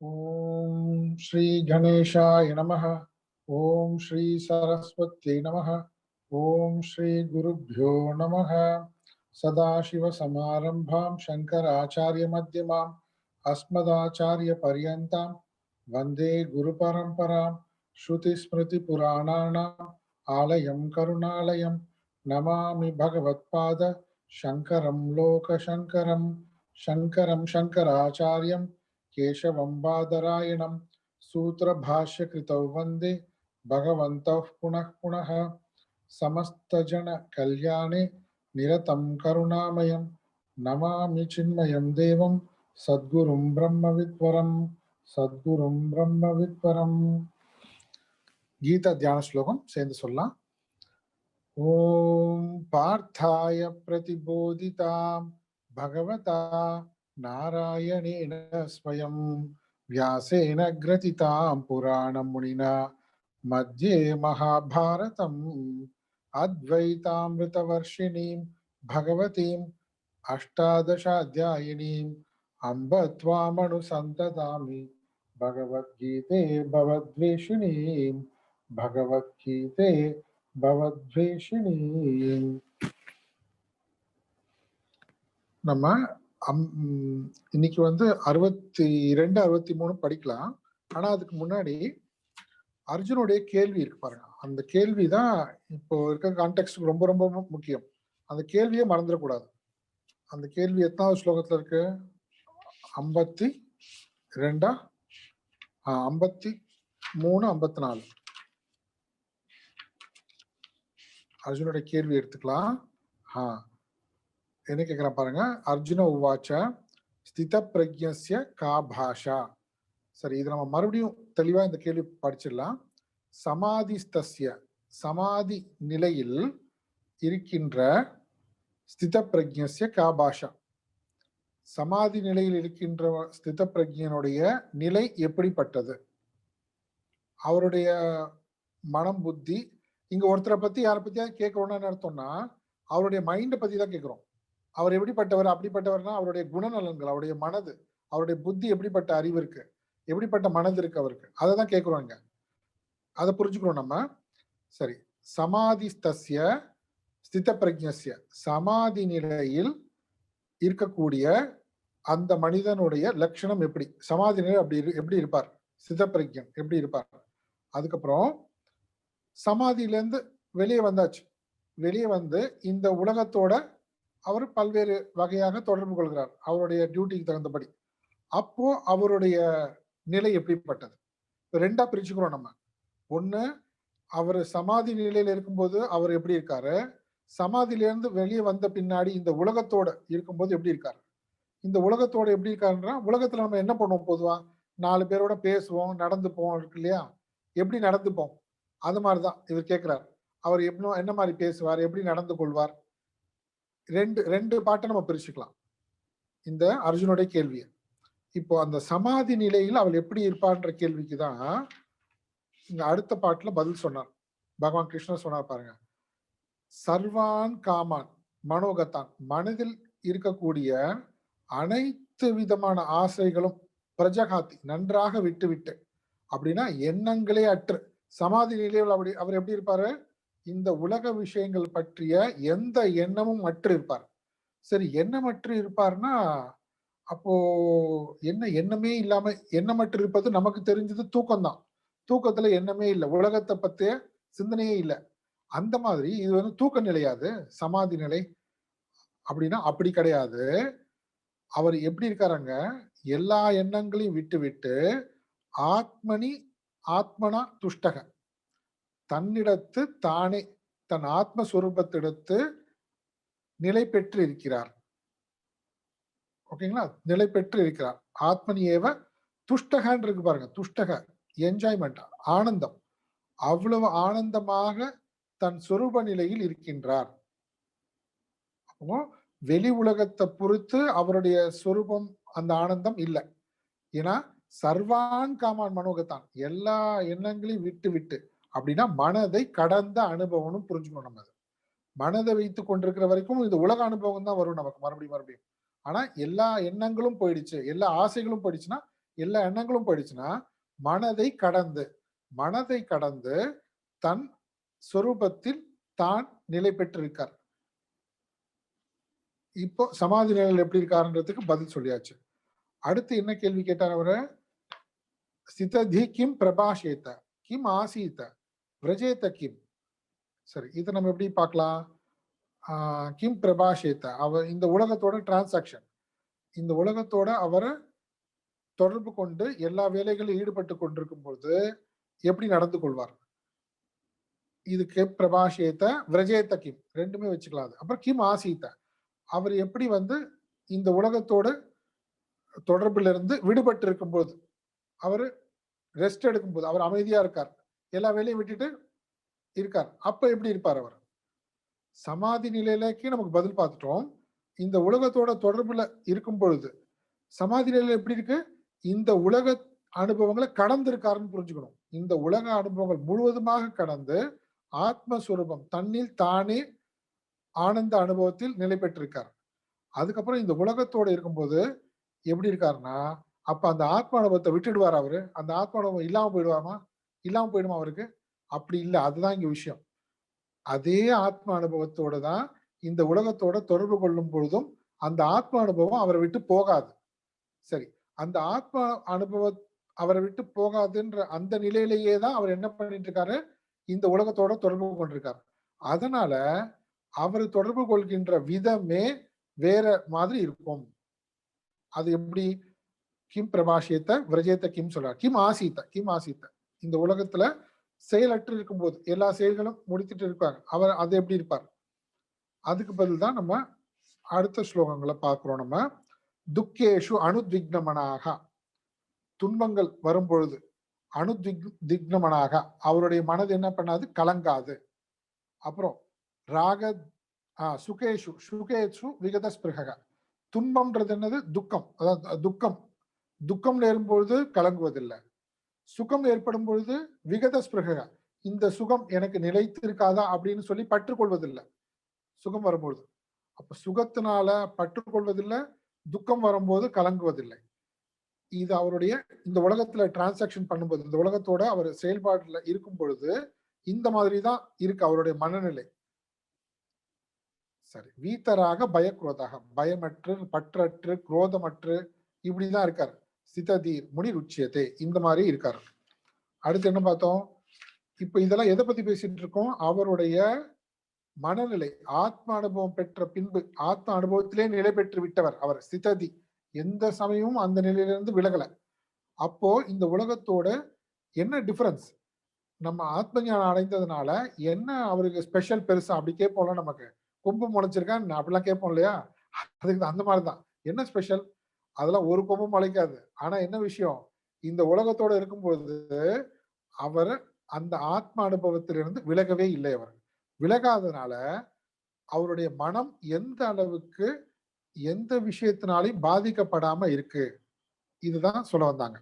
ओम श्री गणेशाय नमः। ओम श्री सरस्वत्यै नमः। ओम श्री गुरुभ्यो नमः। सदाशिवसमारम्भां शङ्कराचार्यमध्यमाम् अस्मदाचार्यपर्यन्तां वन्दे गुरुपरम्परां। श्रुतिस्मृतिपुराणानाम् आलयं करुणालयं नमामि भगवत्पाद शङ्करं लोकशङ्करं। शङ्करं शङ्कराचार्यं केशवं बादरायणं सूत्रभाष्यकृतौ वन्दे भगवन्तौ पुनः पुनः। समस्तजनकल्याणे निरतं करुणामयं नमामि चिन्मयं देवं सद्गुरुं ब्रह्मविद्वरं। सद्गुरुं ब्रह्मविद्वरं। गीता ध्यान श्लोकम சேர்ந்து சொல்லலாம். ஓம் பார்த்தாய பிரதிபோதிதாம் भगवता नारायणेन स्वयं व्यासेन ग्रथितां पुराणं मुनिना मध्ये महाभारतम् अद्वैतामृतवर्षिणीं भगवतीम् अष्टादशाध्यायिनीम् अम्ब त्वामनुसन्ततामि भगवद्गीते भवद्वेषिणीम् भगवद्गीते भवद्वेषिणीम्। நம்ம இன்னைக்கு 62 63 படிக்கலாம். ஆனா அதுக்கு முன்னாடி அர்ஜுனுடைய கேள்வி இருக்கு பாருங்க. அந்த கேள்விதான் இப்போ இருக்க கான்டெக்ஸ்ட் ரொம்ப ரொம்ப முக்கியம். அந்த கேள்வியே மறந்துடக்கூடாது. அந்த கேள்வி எத்தனாவது ஸ்லோகத்துல இருக்கு? 52 53 54 அர்ஜுனுடைய கேள்வி எடுத்துக்கலாம். என்ன கேட்கிறேன் பாருங்க. அர்ஜுன உவாச்ச ஸ்தித பிரக்ஞஸ்ய கா பாஷா. சரி, இது நம்ம மறுபடியும் தெளிவா இந்த கேள்வி படிச்சிடலாம். சமாதிஸ்தஸ்ய, சமாதி நிலையில் இருக்கின்ற ஸ்தித பிரக்ஞஸ்ய கா பாஷா. சமாதி நிலையில் இருக்கின்ற ஸ்தித பிரக்ஞனுடைய நிலை எப்படிப்பட்டது? அவருடைய மனம் புத்தி. இங்க ஒருத்தரை பத்தி யாரை பத்தியாவது கேட்கறோம்னு என்ன அர்த்தம்னா, அவருடைய மைண்டை பத்தி தான் கேட்கிறோம். அவர் எப்படிப்பட்டவர்? அப்படிப்பட்டவர்னா அவருடைய குணநலன்கள், அவருடைய மனது, அவருடைய புத்தி, எப்படிப்பட்ட அறிவு இருக்கு, எப்படிப்பட்ட மனது இருக்கு அவருக்கு, அதை தான் கேட்கிறோம். இங்க அதை புரிஞ்சுக்கிறோம் நம்ம. சரி, சமாதிஸ்தஸ்ய ஸ்தித பிரக்ஞஸ்ய, சமாதி நிலையில் இருக்கக்கூடிய அந்த மனிதனுடைய லட்சணம் எப்படி? சமாதி நிலை அப்படி எப்படி இருப்பார்? ஸ்தித பிரக்ஞன் எப்படி இருப்பார்? அதுக்கப்புறம் சமாதியிலேருந்து வெளியே வந்தாச்சு. வெளியே வந்து இந்த உலகத்தோட அவர் பல்வேறு வகையாக தொடர்பு கொள்கிறார் அவருடைய டியூட்டிக்கு தகுந்தபடி. அப்போ அவருடைய நிலை எப்படிப்பட்டது? ரெண்டா பிரிச்சுக்கிறோம் நம்ம. ஒண்ணு, அவர் சமாதி நிலையில இருக்கும்போது அவர் எப்படி இருக்காரு, சமாதியிலிருந்து வெளியே வந்த பின்னாடி இந்த உலகத்தோட இருக்கும்போது எப்படி இருக்காரு. இந்த உலகத்தோட எப்படி இருக்காருன்னா, உலகத்துல நம்ம என்ன பண்ணுவோம்? பொதுவா 4 பேரோட பேசுவோம், நடந்துப்போம், இருக்கு இல்லையா? எப்படி நடந்துப்போம்? அது மாதிரிதான் இவர் கேட்கிறார். அவர் என்ன மாதிரி பேசுவார், எப்படி நடந்து கொள்வார்? ரெண்டு பாட்டை நம்ம பிரிச்சுக்கலாம் இந்த அர்ஜுனுடைய கேள்வியை. இப்போ அந்த சமாதி நிலையில் அவள் எப்படி இருப்பான்ற கேள்விக்குதான் இங்க அடுத்த பாட்டுல பதில் சொன்னார் பகவான் கிருஷ்ணர். சொன்னார் பாருங்க, சர்வான் காமான் மனோகத்தான், மனதில் இருக்கக்கூடிய அனைத்து விதமான ஆசைகளும் பிரஜகாத்தி, நன்றாக விட்டு. அப்படின்னா எண்ணங்களே அற்று சமாதி நிலையில் அவர் எப்படி இருப்பாரு? இந்த உலக விஷயங்கள் பற்றிய எந்த எண்ணமும் அற்று இருப்பார். சரி, எண்ணமற்று இருப்பார்னா அப்போ என்ன? எண்ணமே இல்லாம எண்ணமற்று இருப்பது நமக்கு தெரிஞ்சது தூக்கம்தான். தூக்கத்துல எண்ணமே இல்லை, உலகத்தை பத்திய சிந்தனையே இல்லை. அந்த மாதிரி இது தூக்க நிலையாது சமாதி நிலை அப்படின்னா? அப்படி கிடையாது. அவர் எப்படி இருக்காருங்க? எல்லா எண்ணங்களையும் விட்டு ஆத்மனா துஷ்டக, தன்னிடத்து தானே, தன் ஆத்மஸ்வரூபத்திடத்து நிலை பெற்று இருக்கிறார். ஓகேங்களா? நிலை பெற்று இருக்கிறார். ஆத்மனி ஏவ துஷ்டகன்னு இருக்கு பாருங்க. துஷ்டக என்ஜாய்மெண்ட், ஆனந்தம். அவ்வளவு ஆனந்தமாக தன் சொரூப நிலையில் இருக்கின்றார். அப்போ வெளி உலகத்தை பொறுத்து அவருடைய சொரூபம் அந்த ஆனந்தம் இல்லை. ஏன்னா சர்வான் காமான் மனோகத்தான், எல்லா எண்ணங்களையும் விட்டு அப்படின்னா மனதை கடந்த அனுபவம்னு புரிஞ்சுக்கணும் நம்ம. மனதை வைத்து கொண்டிருக்கிற வரைக்கும் இந்த உலக அனுபவம் தான் வரும் நமக்கு மறுபடியும். ஆனா எல்லா எண்ணங்களும் போயிடுச்சு, எல்லா ஆசைகளும் போயிடுச்சுன்னா எல்லா எண்ணங்களும் போயிடுச்சுன்னா மனதை கடந்து தன் சொரூபத்தில் தான் நிலை பெற்றிருக்கார். இப்போ சமாதி நிலையில் எப்படி இருக்காருன்றதுக்கு பதில் சொல்லியாச்சு. அடுத்து என்ன கேள்வி கேட்டார் அவரு? ஸ்திததி கிம் பிரபாஷேத கிம் ஆசீத விரஜேத கிம். சரி, இதை நம்ம எப்படி பார்க்கலாம்? கிம் பிரபாஷேத, அவர் இந்த உலகத்தோட டிரான்சாக்ஷன், இந்த உலகத்தோட அவரை தொடர்பு கொண்டு எல்லா வேலைகளும் ஈடுபட்டு கொண்டிருக்கும் போது எப்படி நடந்து கொள்வார்? இது கிம் பிரபாஷேத விரஜேத கிம் ரெண்டுமே வச்சுக்கலாம். அப்புறம் கிம் ஆசீத, அவர் எப்படி இந்த உலகத்தோட தொடர்புல இருந்து விடுபட்டு இருக்கும் போது, அவர் ரெஸ்ட் எடுக்கும் போது, அவர் அமைதியா இருக்கார், எல்லா வேலையும் விட்டுட்டு இருக்கார், அப்ப எப்படி இருப்பார் அவர்? சமாதி நிலையிலக்கு நமக்கு பதில் பார்த்துட்டோம். இந்த உலகத்தோட தொடர்புல இருக்கும் பொழுது சமாதி நிலையில எப்படி இருக்கு? இந்த உலக அனுபவங்களை கடந்து இருக்காருன்னு புரிஞ்சுக்கணும். இந்த உலக அனுபவங்கள் முழுவதுமாக கடந்து ஆத்மஸ்வரூபம் தன்னில் தானே ஆனந்த அனுபவத்தில் நிலை பெற்றிருக்கார். அதுக்கப்புறம் இந்த உலகத்தோட இருக்கும்போது எப்படி இருக்காருன்னா, அப்ப அந்த ஆத்ம அனுபவத்தை விட்டுடுவார் அவரு? அந்த ஆத்ம அனுபவம் இல்லாம போயிடுமா அவருக்கு? அப்படி இல்லை. அதுதான் இங்க விஷயம். அதே ஆத்ம அனுபவத்தோட தான் இந்த உலகத்தோட தொடர்பு கொள்ளும் பொழுதும் அந்த ஆத்ம அனுபவம் அவரை விட்டு போகாது. சரி, அந்த ஆத்ம அனுபவம் அவரை விட்டு போகாதுன்ற அந்த நிலையிலேயே தான் அவர் என்ன பண்ணிட்டு இருக்காரு? இந்த உலகத்தோட தொடர்பு கொண்டிருக்காரு. அதனால அவர் தொடர்பு கொள்கின்ற விதமே வேற மாதிரி இருக்கும். அது எப்படி? கிம் பிரபாஷியத்தை விரஜேத்த கிம் சொல்றார். கிம் ஆசீத்த, இந்த உலகத்துல செயலற்று இருக்கும்போது எல்லா செயல்களும் முடித்துட்டு இருப்பாங்க, அவர் அது எப்படி இருப்பார்? அதுக்கு பதில் தான் நம்ம அடுத்த ஸ்லோகங்களை பார்க்கிறோம். நம்ம துக்கேஷு அனுத்விக்னமனாக, துன்பங்கள் வரும்பொழுது அனுத்விக்னமனாக அவருடைய மனது என்ன பண்ணாது? கலங்காது. அப்புறம் ராக சுகேஷு விகத ஸ்பிருக, துன்பம்ன்றது என்னது? துக்கம். அதாவது துக்கம் ஏறும்பொழுது கலங்குவதில்லை, சுகம் ஏற்படும் பொழுது விகத ஸ்பிருக, இந்த சுகம் எனக்கு நிலைத்திருக்காதா அப்படின்னு சொல்லி பற்றுக்கொள்வதில்லை சுகம் வரும்பொழுது. அப்ப சுகத்தினால பற்றுக்கொள்வதில்லை, துக்கம் வரும்போது கலங்குவதில்லை. இது அவருடைய இந்த உலகத்துல டிரான்சாக்ஷன் பண்ணும்போது, இந்த உலகத்தோட அவர் செயல்பாடுல இருக்கும் பொழுது இந்த மாதிரி தான் இருக்கு அவருடைய மனநிலை. சரி, வீத்தராக பயக்ரோதாக, பயமற்று பற்றற்று குரோதமற்று இப்படிதான் இருக்காரு. சிததீர் முனி ருச்சியத்தை, இந்த மாதிரி இருக்காரு. அடுத்து என்ன பார்த்தோம்? இப்ப இதெல்லாம் எதை பத்தி பேசிட்டு இருக்கோம்? அவருடைய மனநிலை, ஆத்ம அனுபவம் பெற்ற பின்பு, ஆத்ம அனுபவத்திலே நிலை பெற்று விட்டவர் அவர். ஸ்திததி, எந்த சமயமும் அந்த நிலையிலிருந்து விலகல. அப்போ இந்த உலகத்தோட என்ன டிஃபரன்ஸ்? நம்ம ஆத்ம ஞானம் அடைந்ததுனால என்ன அவருக்கு ஸ்பெஷல் பெருசா அப்படி கேட்போம்ல, நமக்கு கொம்பு முளைச்சிருக்கான்னு அப்படிலாம் கேட்போம் இல்லையா? அதுக்கு அந்த மாதிரிதான். என்ன ஸ்பெஷல்? அதெல்லாம் ஒரு கொம்பும் முளைக்காது. ஆனா என்ன விஷயம்? இந்த உலகத்தோட இருக்கும்போது அவர் அந்த ஆத்ம அனுபவத்திலிருந்து விலகவே இல்லை. அவர் விலகாதனால அவருடைய மனம் எந்த அளவுக்கு எந்த விஷயத்தினாலையும் பாதிக்கப்படாம இருக்கு, இதுதான் சொல்ல வந்தாங்க.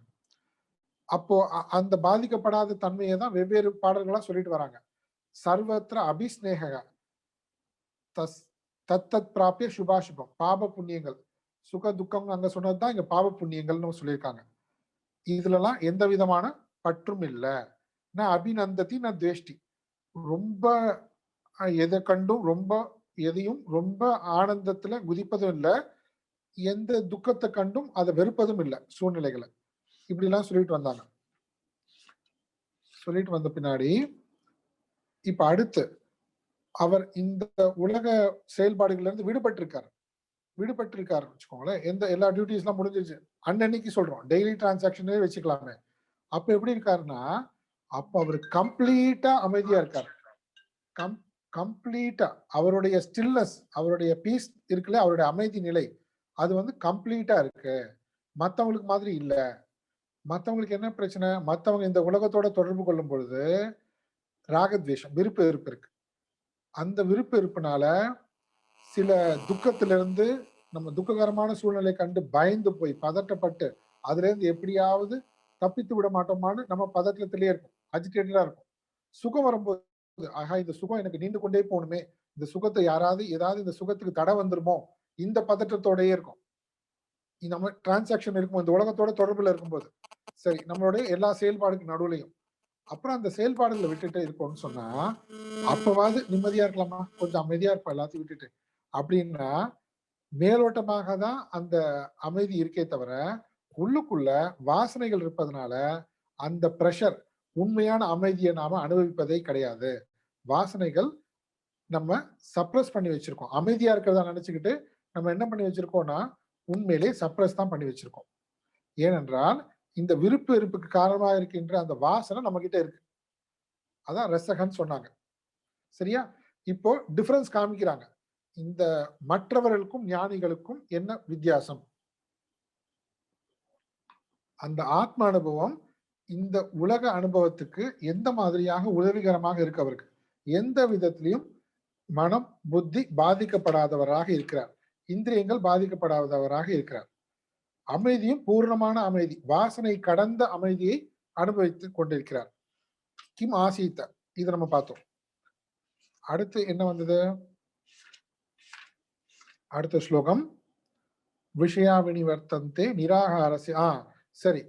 அப்போ அந்த பாதிக்கப்படாத தன்மையை தான் வெவ்வேறு பாடல்களா சொல்லிட்டு வராங்க. சர்வத்திர அபிஸ்நேக தத்தத் பிராபிய சுபாசுபம், பாப புண்ணியங்கள், சுக துக்கம் அங்க சொன்னதுதான் இங்க பாப புண்ணியங்கள்னு சொல்லியிருக்காங்க. இதுலலாம் எந்த விதமான பற்றும் இல்லை. நான் அபிநந்ததி நான் துவேஷ்டி, ரொம்ப எதை கண்டும் ரொம்ப எதையும் ரொம்ப ஆனந்தத்துல குதிப்பதும் இல்லை, எந்த துக்கத்தை கண்டும் அதை வெறுப்பதும் இல்லை சூழ்நிலைகளை. இப்படி எல்லாம் சொல்லிட்டு வந்தாங்க. சொல்லிட்டு வந்த பின்னாடி இப்ப அடுத்து அவர் இந்த உலக செயல்பாடுகள்ல இருந்து விடுபட்டிருக்காரு வச்சுக்கோங்களேன். எல்லா டியூட்டிஸ் எல்லாம் முடிஞ்சிருச்சு, அன்னன்னைக்கு சொல்றோம், டெய்லி டிரான்சாக்ஷனே வச்சுக்கலாமே. அப்ப எப்படி இருக்காருன்னா, அப்ப அவர் கம்ப்ளீட்டா அமைதியா இருக்காரு. கம்ப்ளீட்டா அவருடைய ஸ்டில்னஸ், அவருடைய பீஸ் இருக்குல்ல, அவருடைய அமைதி நிலை, அது கம்ப்ளீட்டா இருக்கு. மத்தவங்களுக்கு மாதிரி இல்ல. மத்தவங்களுக்கு என்ன பிரச்சனை? மத்தவங்க இந்த உலகத்தோட தொடர்பு கொள்ளும் பொழுது ராகத்வேஷம், விருப்ப வெறுப்பு இருக்கு. அந்த விருப்ப வெறுப்புனால சில துக்கத்திலிருந்து, நம்ம துக்ககரமான சூழ்நிலை கண்டு பயந்து போய் பதட்டப்பட்டு அதுல இருந்து எப்படியாவது தப்பித்து விட மாட்டோமான்னு நம்ம பதட்டத்திலேயே இருக்கும், அஜிடேட்டடா இருக்கும். சுகம் வரும்போது ஆஹா, இந்த சுகம் எனக்கு நீண்டு கொண்டே போகணுமே, இந்த சுகத்தை ஏதாவது இந்த சுகத்துக்கு தடை வந்துருமோ, இந்த பதட்டத்தோடயே இருக்கும். நம்ம டிரான்சாக்ஷன் இருக்கும், இந்த உலகத்தோட தொடர்புல இருக்கும்போது சரி நம்மளுடைய எல்லா செயல்பாடுக்கு நடுவுலையும் அப்புறம் அந்த செயல்பாடுகளை விட்டுட்டு இருக்கோம்னு சொன்னா அப்பவாது நிம்மதியா இருக்கலாமா, கொஞ்சம் அமைதியா இருப்போம் எல்லாத்தையும் விட்டுட்டு அப்படின்னா மேலோட்டமாக தான் அந்த அமைதி இருக்கே தவிர உள்ளுக்குள்ள வாசனைகள் இருப்பதனால அந்த பிரஷர் உண்மையான அமைதியை நாம அனுபவிப்பதே கிடையாது. வாசனைகள் நம்ம சப்ரஸ் பண்ணி வச்சிருக்கோம். அமைதியா இருக்கிறதா நினைச்சுக்கிட்டு நம்ம என்ன பண்ணி வச்சிருக்கோம்னா உண்மையிலே சப்ரஸ் தான் பண்ணி வச்சிருக்கோம். ஏனென்றால் இந்த விருப்பு வெறுப்புக்கு காரணமாக இருக்கின்ற அந்த வாசனை நம்ம கிட்ட இருக்கு. அதான் ரசகன்னு சொன்னாங்க. சரியா? இப்போ டிஃபரன்ஸ் காமிக்கிறாங்க. இந்த மற்றவர்களுக்கும் ஞானிகளுக்கும் என்ன வித்தியாசம்? அந்த ஆத்ம அனுபவம் இந்த உலக அனுபவத்துக்கு எந்த மாதிரியாக உதவிகரமாக இருக்கு அவருக்கு. எந்த விதத்திலையும் மனம் புத்தி பாதிக்கப்படாதவராக இருக்கிறார். இந்திரியங்கள் பாதிக்கப்படாதவராக இருக்கிறார். அமைதியும் பூர்ணமான அமைதி, வாசனை கடந்த அமைதியை அனுபவித்துக் கொண்டிருக்கிறார். கிம் ஆசீத்த, இது நம்ம பார்த்தோம். அடுத்து என்ன வந்தது? அடுத்த ஸ்லோகம் விஷயா வினிவர்த்தந்தே நிராகாரசி. சரி,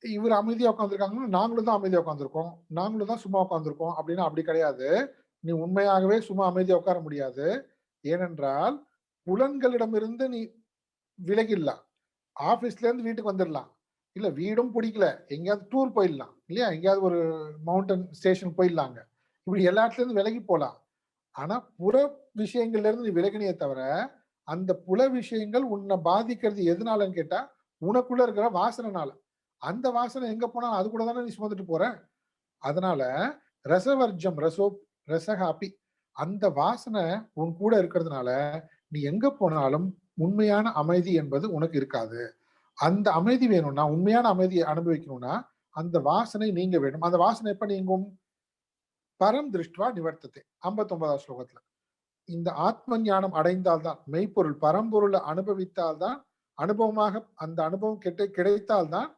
இவர் அமைதியா உட்காந்துருக்காங்கன்னா நாங்களும் தான் அமைதியா உட்காந்துருக்கோம், நாங்களும் தான் சும்மா உட்காந்துருக்கோம் அப்படின்னா அப்படி கிடையாது. நீ உண்மையாகவே சும்மா அமைதியா உட்கார முடியாது. ஏனென்றால் புலன்களிடமிருந்து நீ விலகிடலாம். ஆபீஸ்ல இருந்து வீட்டுக்கு வந்துடலாம், இல்ல வீடும் பிடிக்கல எங்கேயாவது டூர் போயிடலாம் இல்லையா, எங்கேயாவது ஒரு மவுண்டன் ஸ்டேஷன் போயிடலாங்க. இப்படி எல்லா இடத்துல இருந்து விலகி போலாம். ஆனா புற விஷயங்கள்ல இருந்து நீ விலகினியே தவிர அந்த புல விஷயங்கள் உன்னை பாதிக்கிறது எதனாலன்னு கேட்டா உனக்குள்ள இருக்கிற வாசனைனால. அந்த வாசனை எங்க போனாலும் அது கூட தானே நீ சுமந்துட்டு போற. அதனால ரசவர்ஜம் ரசகாப்பி, அந்த வாசனை உன் கூட இருக்கிறதுனால நீ எங்க போனாலும் உண்மையான அமைதி என்பது உனக்கு இருக்காது. அந்த அமைதி வேணும்னா, உண்மையான அமைதியை அனுபவிக்கணும்னா அந்த வாசனை நீங்க வேணும். அந்த வாசனை எப்ப நீங்கும்? பரம் திருஷ்டுவா நிவர்த்தத்தை 59வது ஸ்லோகத்துல. இந்த ஆத்ம ஞானம் அடைந்தால்தான், மெய்ப்பொருள் பரம்பொருளை அனுபவித்தால்தான், அனுபவமாக அந்த அனுபவம் கிடைத்தால்தான்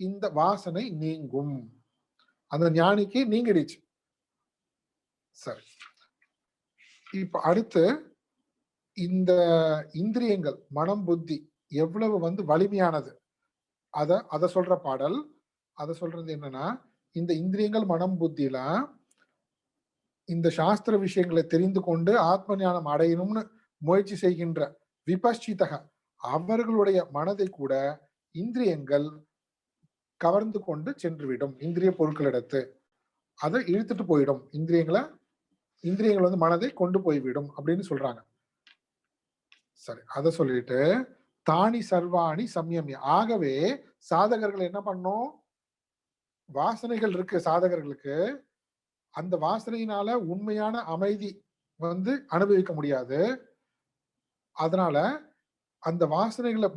இந்த வாசனை நீங்கும். அந்த ஞானிக்கு நீங்கிடுச்சு. சரி, இப்ப அடுத்து இந்த இந்திரியங்கள் மனம் புத்தி எவ்வளவு வலிமையானது அத சொல்ற பாடல். அத சொல்றது என்னன்னா, இந்த இந்திரியங்கள் மனம் புத்திலாம் இந்த சாஸ்திர விஷயங்களை தெரிந்து கொண்டு ஆத்ம ஞானம் அடையணும்னு முயற்சி செய்கின்ற விபஷ்சிதக அவர்களுடைய மனதை கூட இந்திரியங்கள் கவர்ந்து கொண்டு சென்றுவிடும். இந்திரிய பொருட்களிடத்து அதை இழுத்துட்டு போயிடும். இந்திரியங்கள் மனதை கொண்டு போய்விடும் அப்படின்னு சொல்றாங்க. சரி, அதை சொல்லிட்டு தானி சர்வாணி சம்யமிய. ஆகவே சாதகர்கள் என்ன பண்ணும்? வாசனைகள் இருக்கு சாதகர்களுக்கு, அந்த வாசனையினால உண்மையான அமைதி அனுபவிக்க முடியாது. அதனால அந்த வாசனைகளை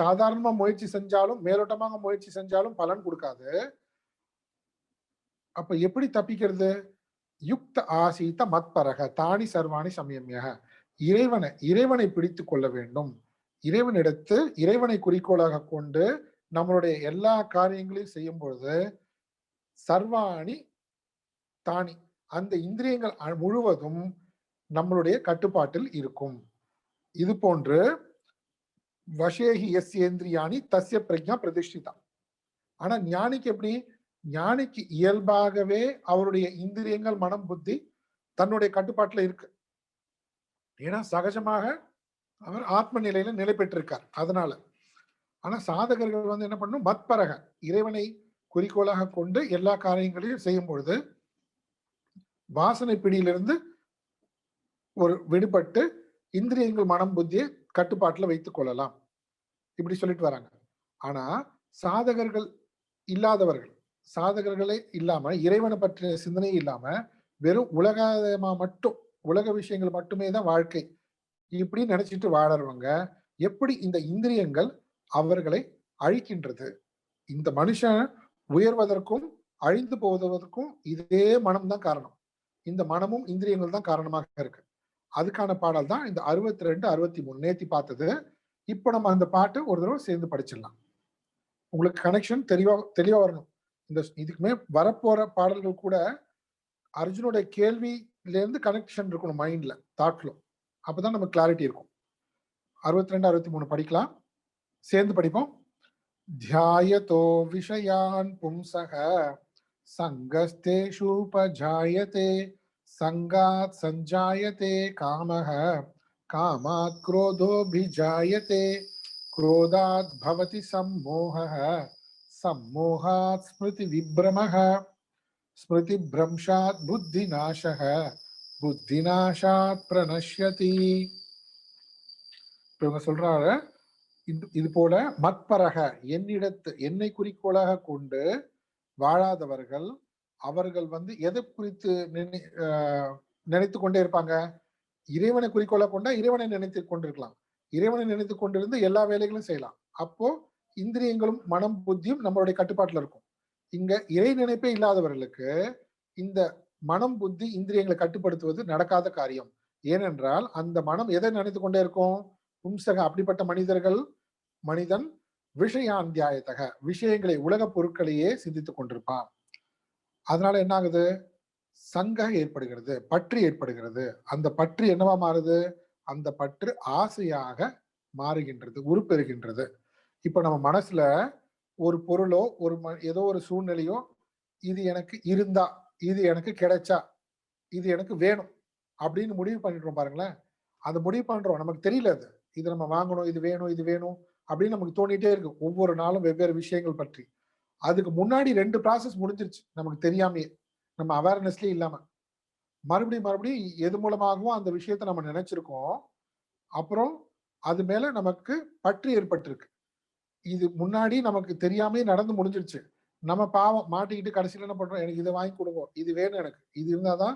சாதாரணமா முயற்சி செஞ்சாலும், மேலோட்டமாக முயற்சி செஞ்சாலும் பலன் கொடுக்காது. அப்ப எப்படி தப்பிக்கிறது? யுக்த ஆசீத மத்பரக தானி சர்வாணி சமயமியக. இறைவனை பிடித்து கொள்ள வேண்டும். இறைவனிடத்து இறைவனை குறிக்கோளாக கொண்டு நம்மளுடைய எல்லா காரியங்களையும் செய்யும் பொழுது சர்வாணி தானி, அந்த இந்திரியங்கள் முழுவதும் நம்மளுடைய கட்டுப்பாட்டில் இருக்கும். இது போன்று வசேகி எஸ் ஏந்திரியாணி தஸ்ய பிரஜா பிரதிஷ்டிதா. ஆனா ஞானிக்கு எப்படி? ஞானிக்கு இயல்பாகவே அவருடைய இந்திரியங்கள் மனம் புத்தி தன்னுடைய கட்டுப்பாட்டுல இருக்கு. ஏன்னா சகஜமாக அவர் ஆத்ம நிலையில நிலை பெற்றிருக்கார். அதனால ஆனா சாதகர்கள் என்ன பண்ணும்? மத்பரக இறைவனை குறிக்கோளாக கொண்டு எல்லா காரியங்களையும் செய்யும் பொழுது வாசனை பிடியிலிருந்து ஒரு விடுபட்டு இந்திரியங்கள் மனம் புத்தியை கட்டுப்பாட்டுல வைத்துக் கொள்ளலாம். இப்படி சொல்லிட்டு வராங்க. ஆனா சாதகர்கள் இல்லாதவர்கள், சாதகர்களே இல்லாம இறைவனை பற்றிய சிந்தனை இல்லாம வெறும் உலக விஷயங்கள் மட்டுமே தான் வாழ்க்கை இப்படி நினைச்சிட்டு வாழறவங்க எப்படி இந்த இந்திரியங்கள் அவர்களை அழிக்கின்றது? இந்த மனுஷன் உயர்வதற்கும் அழிந்து போவதற்கும் இதே மனம் தான் காரணம். இந்த மனமும் இந்திரியங்கள் தான் காரணமாக இருக்கு. அதுக்கான பாடல் தான் இந்த 62 63 நேத்தி பார்த்தது. இப்போ நம்ம அந்த பாட்டு ஒரு தடவை சேர்ந்து படிச்சிடலாம். உங்களுக்கு கனெக்ஷன் தெளிவா வரணும். இதுக்குமே வரப்போற பாடல்கள் கூட அர்ஜுனுடைய கேள்வியில இருந்து கனெக்ஷன் இருக்கணும் மைண்ட்ல, தாட்ல. அப்பதான் நமக்கு கிளாரிட்டி இருக்கும். 62 63 படிக்கலாம். சேர்ந்து படிப்போம். ध्यायतो विषयान् पुंसः सङ्गस्तेषूपजायते सङ्गात् सञ्जायते कामः कामात् क्रोधोऽभिजायते क्रोधात् भवति सम्मोहः सम्मोहात् स्मृतिविभ्रमः स्मृतिभ्रंशात् बुद्धिनाशः बुद्धिनाशात् प्रणश्यति. இவங்க சொல்றாரு, இது போல மத்பரக என்னிடத்து என்னை குறிக்கோளாக கொண்டு வாழாதவர்கள் அவர்கள் எதை குறித்து நினைத்து கொண்டே இருப்பாங்க? இறைவனை குறிக்கோளா கொண்டா இறைவனை நினைத்து கொண்டிருக்கலாம். இறைவனை நினைத்து கொண்டிருந்து எல்லா வேலைகளும் செய்யலாம். அப்போ இந்திரியங்களும் மனம் புத்தியும் நம்மளுடைய கட்டுப்பாட்டுல இருக்கும். இங்க இறை நினைப்பே இல்லாதவர்களுக்கு இந்த மனம் புத்தி இந்திரியங்களை கட்டுப்படுத்துவது நடக்காத காரியம். ஏனென்றால் அந்த மனம் எதை நினைத்து கொண்டே இருக்கும்? பும்சக அப்படிப்பட்ட மனிதன் விஷயாந்தியாயத்தக விஷயங்களை உலக பொருட்களையே சிந்தித்துக் கொண்டிருப்பான். அதனால என்ன ஆகுது? சங்க ஏற்படுகிறது, பற்று ஏற்படுகிறது. அந்த பற்று என்னவா மாறுது? அந்த பற்று ஆசையாக மாறுகின்றது, உருப்பெறுகின்றது. இப்ப நம்ம மனசுல ஒரு பொருளோ ஏதோ ஒரு சூழ்நிலையோ இது எனக்கு இருந்தா, இது எனக்கு கிடைச்சா, இது எனக்கு வேணும் அப்படின்னு முடிவு பண்ணிடுறோம் பாருங்களேன். அதை முடிவு பண்றோம், நமக்கு தெரியல அது இது நம்ம வாங்கணும், இது வேணும், இது வேணும் அப்படின்னு நமக்கு தோணிட்டே இருக்கு ஒவ்வொரு நாளும் வெவ்வேறு விஷயங்கள் பற்றி. அதுக்கு முன்னாடி 2 ப்ராசஸ் முடிஞ்சிருச்சு நமக்கு தெரியாமையே, நம்ம அவேர்னஸ்லயே இல்லாம. மறுபடியும் எது மூலமாகவும் அந்த விஷயத்த நம்ம நினைச்சிருக்கோம். அப்புறம் அது மேல நமக்கு பற்று ஏற்பட்டிருக்கு. இது முன்னாடி நமக்கு தெரியாமே நடந்து முடிஞ்சிருச்சு. நம்ம பாவம் மாட்டிக்கிட்டு கடைசியில் என்ன பண்றோம்? எனக்கு இதை வாங்கி கொடுங்க, இது வேணும், எனக்கு இது இருந்தாதான்,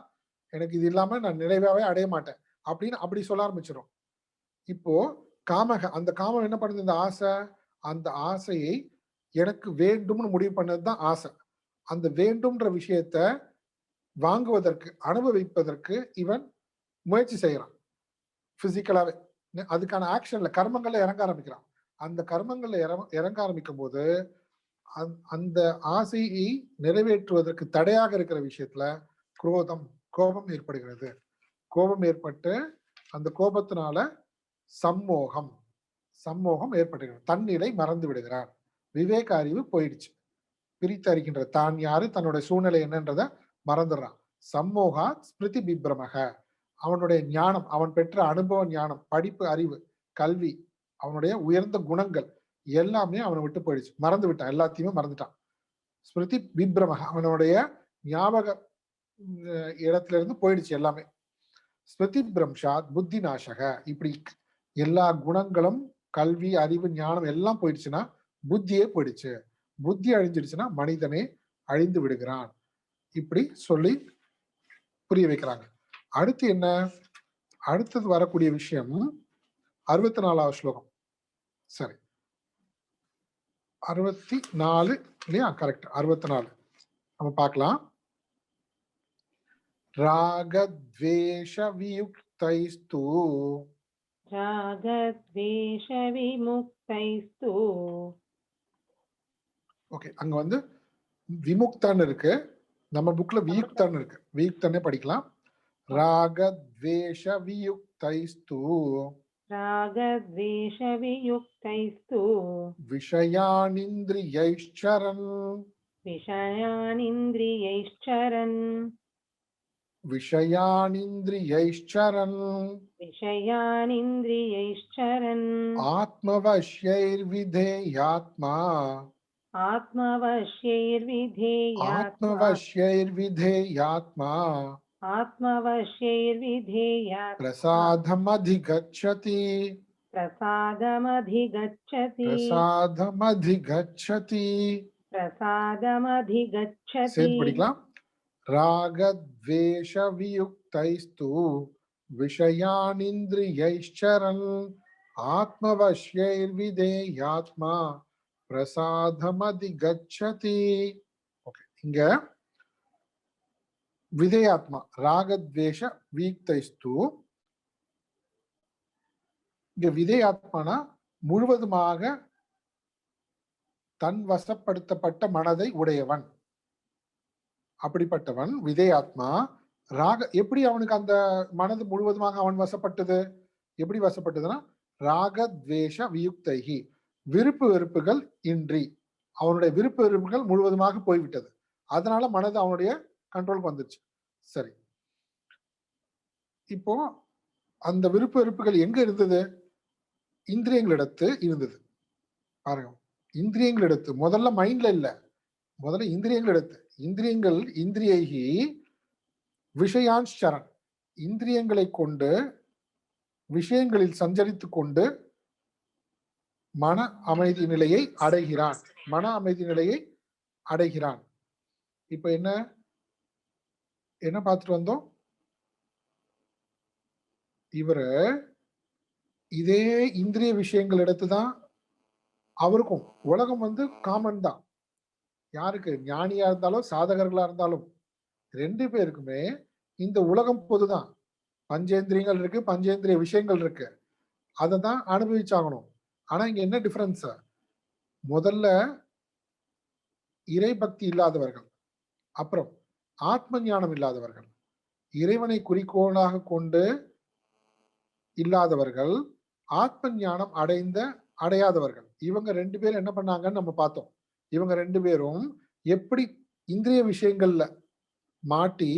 எனக்கு இது இல்லாம நான் நிறைவாவே அடைய மாட்டேன் அப்படின்னு அப்படி சொல்ல ஆரம்பிச்சிடும். இப்போ காமக அந்த காமம் என்ன பண்ணுது? இந்த ஆசை, அந்த ஆசையை எனக்கு வேண்டும்னு முடிவு பண்ணதுதான் ஆசை. அந்த வேண்டும்ன்ற விஷயத்த வாங்குவதற்கு, அனுபவிப்பதற்கு இவன் முயற்சி செய்யறான் பிசிக்கலாவே. அதுக்கான ஆக்ஷன்ல கர்மங்கள்ல இறங்க ஆரம்பிக்கிறான். அந்த கர்மங்கள்ல இறங்க ஆரம்பிக்கும் போது அந்த ஆசையை நிறைவேற்றுவதற்கு தடையாக இருக்கிற விஷயத்துல கோபம் ஏற்படுகிறது. கோபம் ஏற்பட்டு அந்த கோபத்தினால சம்மோகம் ஏற்படுகிறது. தன்னிலை மறந்து விடுகிறார். விவேக அறிவு போயிடுச்சு. பிரித்தறிகின்ற தான் யாரு, தன்னுடைய சூழ்நிலை என்னன்றத மறந்துடுறான். சம்மோகா ஸ்மிருதி பிப்ரமக அவனுடைய ஞானம், அவன் பெற்ற அனுபவ ஞானம், படிப்பு, அறிவு, கல்வி, அவனுடைய உயர்ந்த குணங்கள் எல்லாமே அவனை விட்டு போயிடுச்சு. மறந்து விட்டான், எல்லாத்தையுமே மறந்துட்டான். ஸ்மிருதி பிப்ரமக அவனுடைய ஞாபக இடத்துல இருந்து போயிடுச்சு எல்லாமே. ஸ்மிருதி பிரம்ஷாத் புத்தி நாசக இப்படி எல்லா குணங்களும், கல்வி, அறிவு, ஞானம் எல்லாம் போயிடுச்சுன்னா புத்தியே போயிடுச்சு. புத்தி அழிஞ்சிடுச்சுன்னா மனிதனே அழிந்து விடுகிறான். இப்படி சொல்லி புரிய வைக்கிறாங்க. அடுத்து என்ன? அடுத்தது வரக்கூடிய விஷயம் 64வது ஸ்லோகம். சரி, 64 இல்லையா? கரெக்ட், 64 நம்ம பார்க்கலாம். ராகத்வேஷ வியுக்தைஸ்து ராகத்வேஷ விமுக்தைஸ்து. ஓகே, அங்க விமுக்தான் இருக்கு, நம்ம புக்ல வியுக்தான் இருக்கு. வியுக்தனே படிக்கலாம். ராகத்வேஷ வியுக்தைஸ்து ராகத்வேஷ வியுக்தைஸ்து விஷயானிந்திரியைஷ்சரன் விஷயானிந்திரியைஷ்சரன் விஷயானிந்திரியைஷ்சரன் விஷயானிந்திரியைஷ்சரன் ஆத்மவஷ்யைர்விதேயாத்மா ஆத்மவஷ்யைர்விதேயாத்மா ஆத்மவஷ்யைர்விதேயாத்மா பிரசாதமதிகச்சதி சேர்த்து படிக்கலாம். ராகத்வேஷ வியுக்தைஸ்து விஷயானிந்திரியைஷ்சரன் ஆத்மவஷ்யைர்விதேயாத்மா பிரசாதமதிகச்சதி. ஓகே, இங்க விதேயாத்மா ராகத்வேஷ வியுக்தைஸ்து. இங்க விதேயாத்மானா முழுவதுமாக தன் வசப்படுத்தப்பட்ட மனதை உடையவன். அப்படிப்பட்டவன் விதேயாத்மா. எப்படி அவனுக்கு அந்த மனது முழுவதுமாக அவன் வசப்பட்டது? எப்படி வசப்பட்டதுன்னா ராகத்வேஷ வியுக்தைகி விருப்பு வெறுப்புகள் இன்றி, அவனுடைய விருப்பு வெறுப்புகள் முழுவதுமாக போய்விட்டது. அதனால மனது அவனுடைய கண்ட்ரோலுக்கு வந்துருச்சு. சரி, இப்போ அந்த விருப்பு வெறுப்புகள் எங்க இருந்தது? இந்திரியங்களிடத்து இருந்தது. பாருங்க, இந்திரியங்களிடத்து முதல்ல மைண்ட்ல இல்ல, முதல்ல இந்திரியங்களிடத்து. இந்திரியங்கள் இந்திரியைகி விஷயான் சரண், இந்திரியங்களை கொண்டு விஷயங்களில் சஞ்சரித்துக் கொண்டு மன அமைதி நிலையை அடைகிறான். மன அமைதி நிலையை அடைகிறான். இப்ப என்ன என்ன பார்த்துட்டு வந்தோம்? இவரு இதே இந்திரிய விஷயங்கள் எடுத்துதான் அவருக்கும் உலகம் வந்து காமன் தான். யாருக்கு? ஞானியா இருந்தாலும் சாதகர்களா இருந்தாலும் 2 பேருக்குமே இந்த உலகம் பொதுதான். பஞ்சேந்திரியங்கள் இருக்கு, பஞ்சேந்திரிய விஷயங்கள் இருக்கு. அதை தான் அனுபவிச்சாகணும். ஆனா இங்க என்ன டிஃபரன்ஸ்? முதல்ல இறை பக்தி இல்லாதவர்கள், அப்புறம் ஆத்ம ஞானம் இல்லாதவர்கள், இறைவனை குறிக்கோளாக கொண்டு இல்லாதவர்கள், ஆத்ம ஞானம் அடையாதவர்கள். இவங்க 2 பேரும் என்ன பண்ணாங்கன்னு நம்ம பார்த்தோம். இவங்க 2 பேரும் எப்படி இந்திரிய விஷயங்கள்ல மாட்டி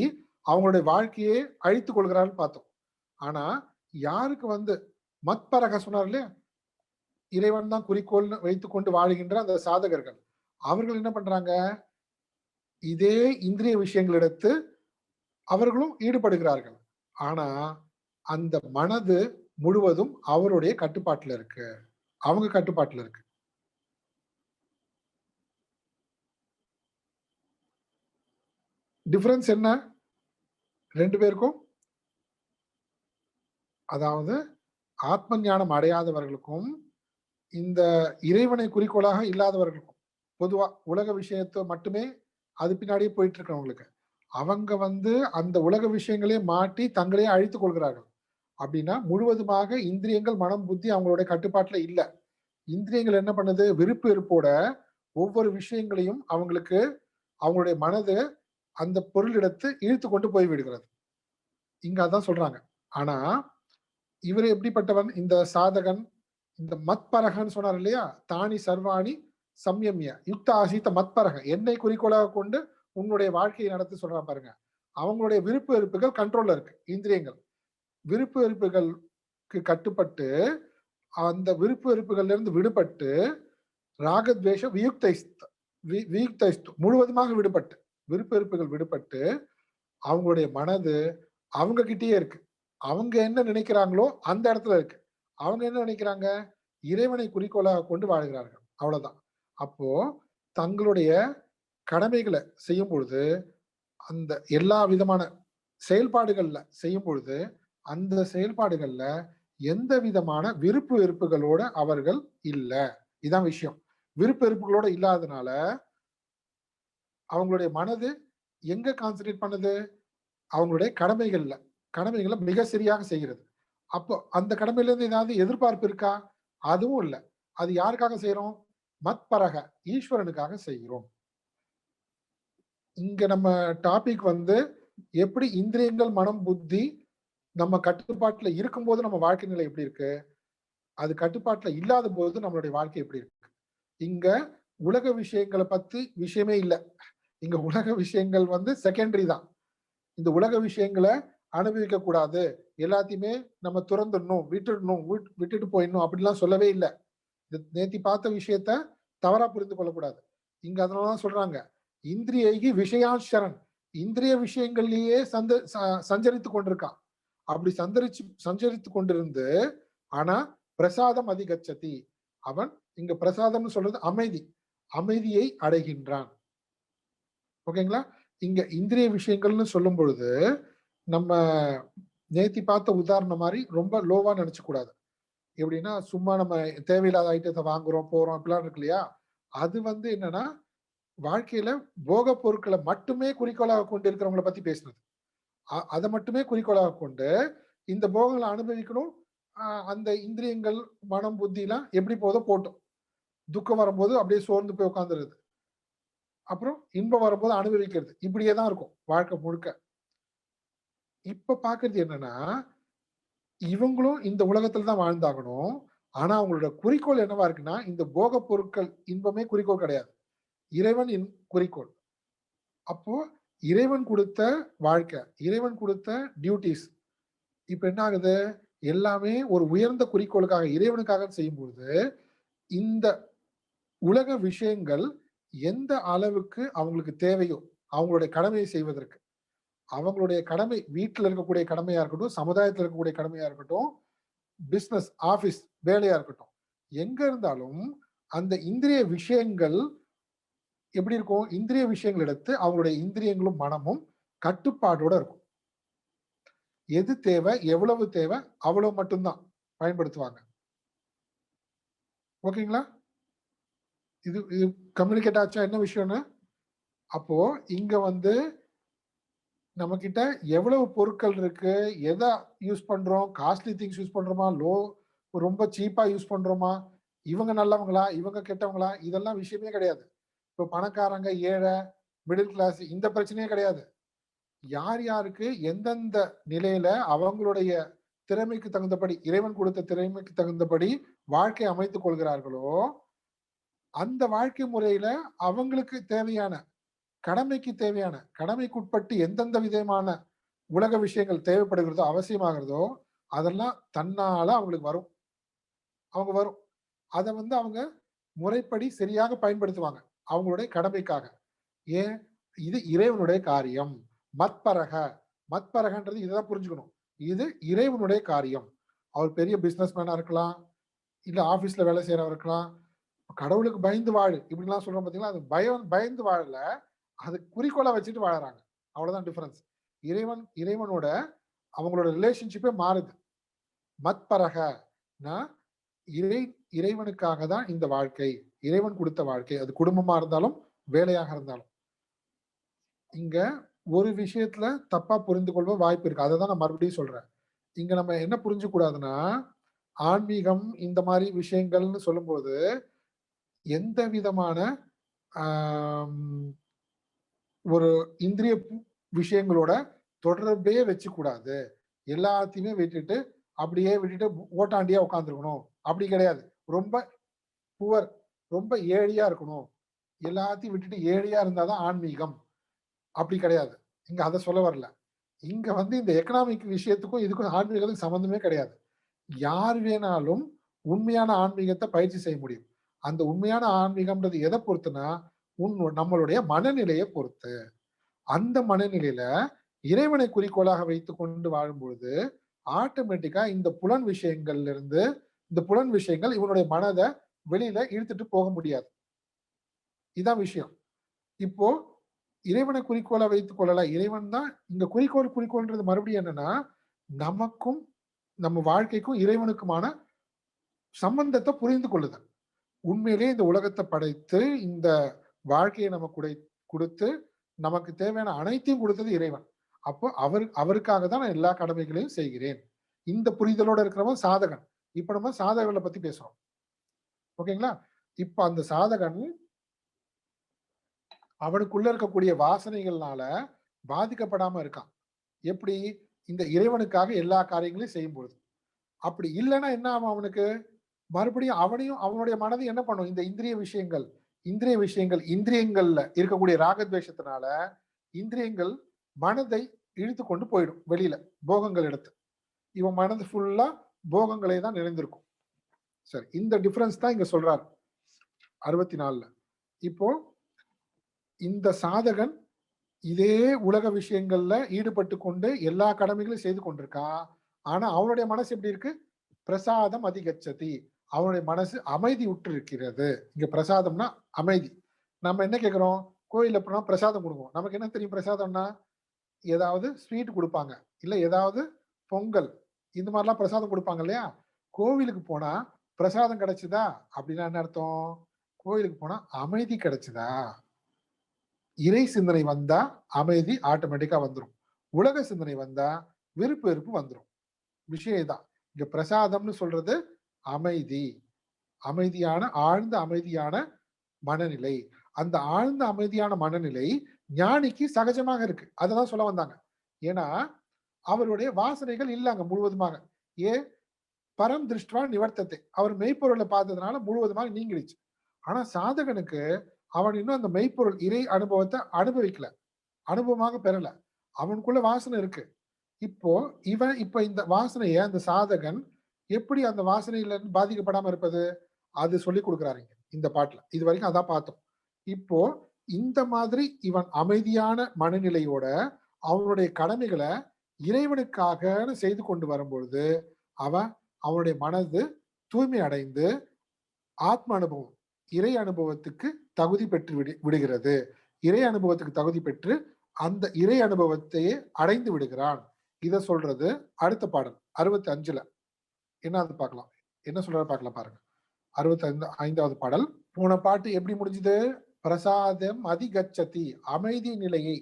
அவங்களுடைய வாழ்க்கையை அழித்துக் கொள்கிறார்கள் பார்த்தோம். ஆனா யாருக்கு வந்து மத்பரக சொன்னார் இல்லையா, இறைவன் தான் குறிக்கோள் வைத்துக் கொண்டு வாழுகின்ற அந்த சாதகர்கள், அவர்கள் என்ன பண்றாங்க? இதே இந்திரிய விஷயங்கள் எடுத்து அவர்களும் ஈடுபடுகிறார்கள். ஆனா அந்த மனது முழுவதும் அவருடைய கட்டுப்பாட்டுல இருக்கு, அவங்க கட்டுப்பாட்டுல இருக்கு. டிஃபரன்ஸ் என்ன 2 பேருக்கும்? அதாவது ஆத்ம ஞானம் அடையாதவர்களுக்கும் இந்த இறைவனை குறிக்கோளாக இல்லாதவர்களுக்கும், பொதுவா உலக விஷயத்தை மட்டுமே அது பின்னாடியே போயிட்டு இருக்கிறவங்களுக்கு, அவங்க வந்து அந்த உலக விஷயங்களே மாட்டி தங்களே அழித்துக் கொள்கிறார்கள். அப்படின்னா முழுவதுமாக இந்திரியங்கள், மனம், புத்தி அவங்களுடைய கட்டுப்பாட்டுல இல்ல. இந்திரியங்கள் என்ன பண்ணுது? விருப்பு வெறுப்போட ஒவ்வொரு விஷயங்களையும் அவங்களுக்கு அவங்களுடைய மனது அந்த பொருள் எடுத்து இழுத்து கொண்டு போய் விடுகிறது. இங்க அதான் சொல்றாங்க. ஆனா இவர் எப்படிப்பட்டவன்? இந்த சாதகன், இந்த மத்பரகன்னு சொன்னார் இல்லையா, தானி சர்வாணி சம்யம்ய யுக்த ஆசித்த மத்பரக, என்னை குறிக்கோளாக கொண்டு உன்னுடைய வாழ்க்கையை நடத்தி சொல்றான் பாருங்க. அவங்களுடைய விருப்பு வெறுப்புகள் கண்ட்ரோல்ல இருக்கு. இந்திரியங்கள் விருப்பு வெறுப்புகளுக்கு கட்டுப்பட்டு, அந்த விருப்பு வெறுப்புகள்ல இருந்து விடுபட்டு, ராகத்வேஷ வியுக்தைஸ்து முழுவதுமாக விடுபட்டு, விருப்பு வெறுப்புகள் விடுபட்டு, அவங்களுடைய மனது அவங்க கிட்டயே இருக்கு. அவங்க என்ன நினைக்கிறாங்களோ அந்த இடத்துல இருக்கு. அவங்க என்ன நினைக்கிறாங்க? இறைவனை குறிக்கோளாக கொண்டு வாழ்கிறார்கள். அவ்வளவுதான். அப்போ தங்களுடைய கடமைகளை செய்யும் பொழுது, அந்த எல்லா விதமான செயல்பாடுகள்ல செய்யும் பொழுது, அந்த செயல்பாடுகள்ல எந்த விதமான விருப்பு வெறுப்புகளோட அவர்கள் இல்ல. இதான் விஷயம். விருப்பு வெறுப்புகளோட இல்லாதனால அவங்களுடைய மனது எங்க கான்சென்ட்ரேட் பண்ணுது? அவங்களுடைய கடமைகளை மிக சரியாக செய்கிறது. அப்போ அந்த கடமையில இருந்து ஏதாவது எதிர்பார்ப்பு இருக்கா? அதுவும் இல்ல. அது யாருக்காக செய்றோம்? மத்பரக ஈஸ்வரனுக்காக செய்கிறோம். இங்க நம்ம டாபிக் வந்து எப்படி இந்திரியங்கள், மனம், புத்தி நம்ம கட்டுப்பாட்டுல இருக்கும்போது நம்ம வாழ்க்கை நிலை எப்படி இருக்கு? அது கட்டுப்பாட்டுல இல்லாத போது நம்மளுடைய வாழ்க்கை எப்படி இருக்கு? இங்க உலக விஷயங்களை பத்தி விஷயமே இல்ல. இங்க உலக விஷயங்கள் வந்து செகண்டரி தான். இந்த உலக விஷயங்களை அனுபவிக்க கூடாது, எல்லாத்தையுமே நம்ம துறந்துடணும், விட்டுட்டு போயிடணும் அப்படிலாம் சொல்லவே இல்லை. நேத்தி பார்த்த விஷயத்த தவறா புரிந்து கொள்ளக்கூடாது. இங்க அதனாலதான் சொல்றாங்க, இந்திரியைகி விஷயாசரன், இந்திரிய விஷயங்கள்லயே சஞ்சரித்து கொண்டிருக்கான். அப்படி சஞ்சரித்து கொண்டிருந்து, ஆனா பிரசாதம் அதிகச்சதி, அவன் இங்க பிரசாதம்னு சொல்றது அமைதி, அமைதியை அடைகின்றான். ஓகேங்களா? இங்க இந்திரிய விஷயங்கள்னு சொல்லும் பொழுது நம்ம நேத்தி பார்த்த உதாரணம் மாதிரி ரொம்ப லோவா நினைச்சு கூடாது. எப்படின்னா சும்மா நம்ம தேவையில்லாத ஐட்டத்தை வாங்குறோம் போறோம் அப்படிலாம் இருக்கு இல்லையா, அது வந்து என்னன்னா வாழ்க்கையில போக பொருட்களை மட்டுமே குறிக்கோளாக கொண்டு இருக்கிறவங்களை பத்தி பேசுனது. அதை மட்டுமே குறிக்கோளாக கொண்டு இந்த போகங்களை அனுபவிக்கணும். அந்த இந்திரியங்கள், மனம், புத்தி எல்லாம் எப்படி போதோ போட்டோம். துக்கம் வரும்போது அப்படியே சோர்ந்து போய் உட்காந்துருது. அப்புறம் இன்பம் வரும்போது அனுபவிக்கிறது. இப்படியே தான் இருக்கும் வாழ்க்கை முழுக்க. இப்ப பாக்குறது என்னன்னா, இவங்களும் இந்த உலகத்துல தான் வாழ்ந்தாகணும். ஆனா அவங்களோட குறிக்கோள் என்னவா இருக்குன்னா, இந்த போக பொருட்கள் இன்பமே குறிக்கோள் கிடையாது. இறைவன் குறிக்கோள். அப்போ இறைவன் கொடுத்த வாழ்க்கை, இறைவன் கொடுத்த டியூட்டிஸ். இப்ப என்ன ஆகுது? எல்லாமே ஒரு உயர்ந்த குறிக்கோளுக்காக, இறைவனுக்காக செய்யும்போது, இந்த உலக விஷயங்கள் எந்த அளவுக்கு அவங்களுக்கு தேவையோ, அவங்களுடைய கடமையை செய்வதற்கு. அவங்களுடைய கடமை வீட்ல இருக்கக்கூடிய கடமையா இருக்கட்டும், சமுதாயத்துல இருக்கக்கூடிய கடமையா இருக்கட்டும், பிசினஸ், ஆபீஸ் வேலையா இருக்கட்டும். எங்க இருந்தாலும் அந்த இந்திரிய விஷயங்கள் எப்படி இருக்கும்? இந்திரிய விஷயங்கள் எடுத்து அவங்களுடைய இந்திரியங்களும், மனமும் கட்டுப்பாடோட இருக்கும். எது தேவை, எவ்வளவு தேவை, அவ்வளவு மட்டும் தான் பயன்படுத்துவாங்க. ஓகேங்களா? இது இது கம்யூனிகேட் ஆச்சா என்ன விஷயம்னு? அப்போ இங்க வந்து நம்மகிட்ட எவ்வளவு பொருட்கள் இருக்கு, எத யூஸ் பண்றோம், காஸ்ட்லி திங்ஸ் யூஸ் பண்றோமா, ரொம்ப சீப்பா யூஸ் பண்றோமா, இவங்க நல்லவங்களா, இவங்க கெட்டவங்களா, இதெல்லாம் விஷயமே கிடையாது. இப்போ பணக்காரங்க, ஏழை, மிடில் கிளாஸ் இந்த பிரச்சனையே கிடையாது. யார் யாருக்கு எந்தெந்த நிலையில அவங்களுடைய திறமைக்கு தகுந்தபடி, இறைவன் கொடுத்த திறமைக்கு தகுந்தபடி வாழ்க்கை அமைத்துக் கொள்கிறார்களோ, அந்த வாழ்க்கை முறையில அவங்களுக்கு தேவையான, கடமைக்கு தேவையான, கடமைக்குட்பட்டு எந்தெந்த விதமான உலக விஷயங்கள் தேவைப்படுகிறதோ, அவசியமாகிறதோ, அதெல்லாம் தன்னால அவங்களுக்கு வரும். அவங்க வரும். அத வந்து அவங்க முறைப்படி சரியாக பயன்படுத்துவாங்க. அவங்களுடைய கடமைக்காக. ஏன்? இது இறைவனுடைய காரியம். மத்பரக. மத்பரகன்றது இதுதான் புரிஞ்சுக்கணும். இது இறைவனுடைய காரியம். அவர் பெரிய பிசினஸ் மேனா இருக்கலாம். இல்ல ஆபீஸ்ல வேலை செய்றவரா இருக்கலாம். கடவுளுக்கு பயந்து வாழு. இப்படிலாம் சொல்றோம் பார்த்தீங்களா? அது பயந்து வாழல. அது குறிக்கோளா வச்சுட்டு வாழறாங்க. அவ்வளவுதான் டிஃபரன்ஸ். இறைவனோட அவங்களோட ரிலேஷன்ஷிப்பே மாறுது. மத்பரகனா இறைவனுக்காக தான் இந்த வாழ்க்கை. இறைவன் கொடுத்த வாழ்க்கை. அது குடும்பமா இருந்தாலும், வேலையாக இருந்தாலும். இங்க ஒரு விஷயத்துல தப்பா புரிந்து கொள்ள வாய்ப்பு இருக்கு. அததான் நான் மறுபடியும் சொல்றேன். இங்க நம்ம என்ன புரிஞ்சுக்க கூடாதுன்னா, ஆன்மீகம் இந்த மாரி விஷயங்கள்னு சொல்லும்போது, எந்த விதமான ஆம் ஒரு இந்திரிய விஷயங்களோட தொடர்பே வச்சுக்கூடாது. எல்லாத்தையுமே விட்டுட்டு, அப்படியே விட்டுட்டு ஓட்டாண்டியா உட்கார்ந்துருக்கணும். அப்படி கிடையாது. ரொம்ப புவர், ரொம்ப ஏழையா இருக்கணும். எல்லாத்தையும் விட்டுட்டு ஏழையா இருந்தா தான் ஆன்மீகம். அப்படி கிடையாது. இங்க அத சொல்ல வரல. இங்க வந்து இந்த எக்கனாமிக் விஷயத்துக்கும், இதுக்கும் ஆன்மீகத்துக்கும் சம்மந்தமே கிடையாது. யார் வேணாலும் உண்மையான ஆன்மீகத்த பயிற்சி செய்ய முடியும். அந்த உண்மையான ஆன்மீகம்ன்றது எத பொறுத்துன்னா, நம்மளுடைய மனநிலைய பொறுத்து. அந்த மனநிலையில இறைவனை குறிக்கோளாக வைத்துக் கொண்டு வாழும்பொழுது, ஆட்டோமேட்டிக்கா இந்த புலன் விஷயங்கள் இவனுடைய மனத வெளியில இழுத்துட்டு போக முடியாது. இதான் விஷயம். இப்போ இறைவனை குறிக்கோளா வைத்துக் கொள்ளல. இறைவன் தான் இங்க குறிக்கோள்ன்றது மறுபடியும் என்னன்னா, நமக்கும் நம்ம வாழ்க்கைக்கும் இறைவனுக்குமான சம்பந்தத்த புரிந்து கொள்ளுதல். உண்மையிலேயே இந்த உலகத்த படைத்து, இந்த வாழ்க்கைய நமக்கு குடுத்து, நமக்கு தேவையான அனைத்தையும் குடுத்தது இறைவன். அப்போ அவருக்காக தான் நான் எல்லா கடமைகளையும் செய்கிறேன். இந்த புரிதலோட இருக்கிறவன் சாதகன். இப்ப நம்ம சாதகர்கள பத்தி பேசுறோம். ஓகேங்களா? இப்ப அந்த சாதகன் அவனுக்குள்ள இருக்கக்கூடிய வாசனைகள்னால பாதிக்கப்படாம இருக்கான். எப்படி? இந்த இறைவனுக்காக எல்லா காரியங்களையும் செய்யும்பொழுது. அப்படி இல்லன்னா என்ன ஆகும் அவனுக்கு? மறுபடியும் அவனுடைய மனது என்ன பண்ணும்? இந்த இந்திரியங்கள்ல இருக்கக்கூடிய ராகத்வேஷத்தினால இந்திரியங்கள் மனதை இழுத்து கொண்டு போயிடும் வெளியில, போகங்கள் எடுத்து. இவன் மனது ஃபுல்லா போகங்களே தான் நிறைந்திருக்கும். சரி, இந்த டிஃபரன்ஸ் தான் இங்க சொல்றாரு 64ல. இப்போ இந்த சாதகன் இதே உலக விஷயங்கள்ல ஈடுபட்டு கொண்டு எல்லா கடமைகளையும் செய்து கொண்டிருக்கான். ஆனா அவனுடைய மனசு எப்படி இருக்கு? பிரசாதம் அதிகச்சதி. அவனுடைய மனசு அமைதி உற்று இருக்கிறது. இங்க பிரசாதம்னா அமைதி. நம்ம என்ன கேட்கிறோம்? கோயில்ல போனா பிரசாதம் குடுக்குறோம். நமக்கு என்ன தெரியும் பிரசாதம்னா? ஏதாவது ஸ்வீட் குடுப்பாங்க. இல்ல ஏதாவது பொங்கல். இந்த மாரிலாம் பிரசாதம் குடுப்பாங்க இல்லையா? கோவிலுக்கு போனா பிரசாதம் கிடைச்சுதா? அப்படின்னா என்ன அர்த்தம்? கோயிலுக்கு போனா அமைதி கிடைச்சுதா? இறை சிந்தனை வந்தா அமைதி ஆட்டோமேட்டிக்கா வந்துரும். உலக சிந்தனை வந்தா விருப்பு வெறுப்பு வந்துரும். விஷயம் இதான். இங்க பிரசாதம்னு சொல்றது அமைதி. ஆழ்ந்த அமைதியான மனநிலை. அந்த ஆழ்ந்த அமைதியான மனநிலை ஞானிக்கு சகஜமாக இருக்கு. அததான் சொல்ல வந்தாங்க. ஏன்னா, அவருடைய வாசனைகள் இல்ல அங்க முழுவதுமாக. ஏன்? பரம் திருஷ்டுவா நிவர்த்தத்தை, அவர் மெய்ப்பொருளை பார்த்ததுனால முழுவதுமாக நீங்கிடுச்சு. ஆனா சாதகனுக்கு அவன் இன்னும் அந்த மெய்ப்பொருள் இறை அனுபவத்தை அனுபவிக்கல, அனுபவமாக பெறல. அவனுக்குள்ள வாசனை இருக்கு. இப்ப இந்த வாசனைய அந்த சாதகன் எப்படி அந்த வாசனையில பாதிக்கப்படாம இருப்பது, அது சொல்லி கொடுக்குறாரு இந்த பாட்டுல. இது வரைக்கும் அதான் பார்த்தோம். இப்போ இந்த மாதிரி இவன் அமைதியான மனநிலையோட அவனுடைய கடமைகளை இறைவனுக்காக செய்து கொண்டு வரும்பொழுது அவனுடைய மனது தூய்மை அடைந்து ஆத்ம அனுபவம், இறை அனுபவத்துக்கு தகுதி பெற்று விடுகிறது. இறை அனுபவத்துக்கு தகுதி பெற்று அந்த இறை அனுபவத்தையே அடைந்து விடுகிறான். இத சொல்றது அடுத்த பாடல் 65ல. என்னது பார்க்கலாம், என்ன சொல்றாரு பார்க்கலாம் பாருங்க. 65வது பாடல். போன பாட்டு எப்படி முடிஞ்சது? பிரசாதம் அதிகச்சதி, அமைதி நிலையை,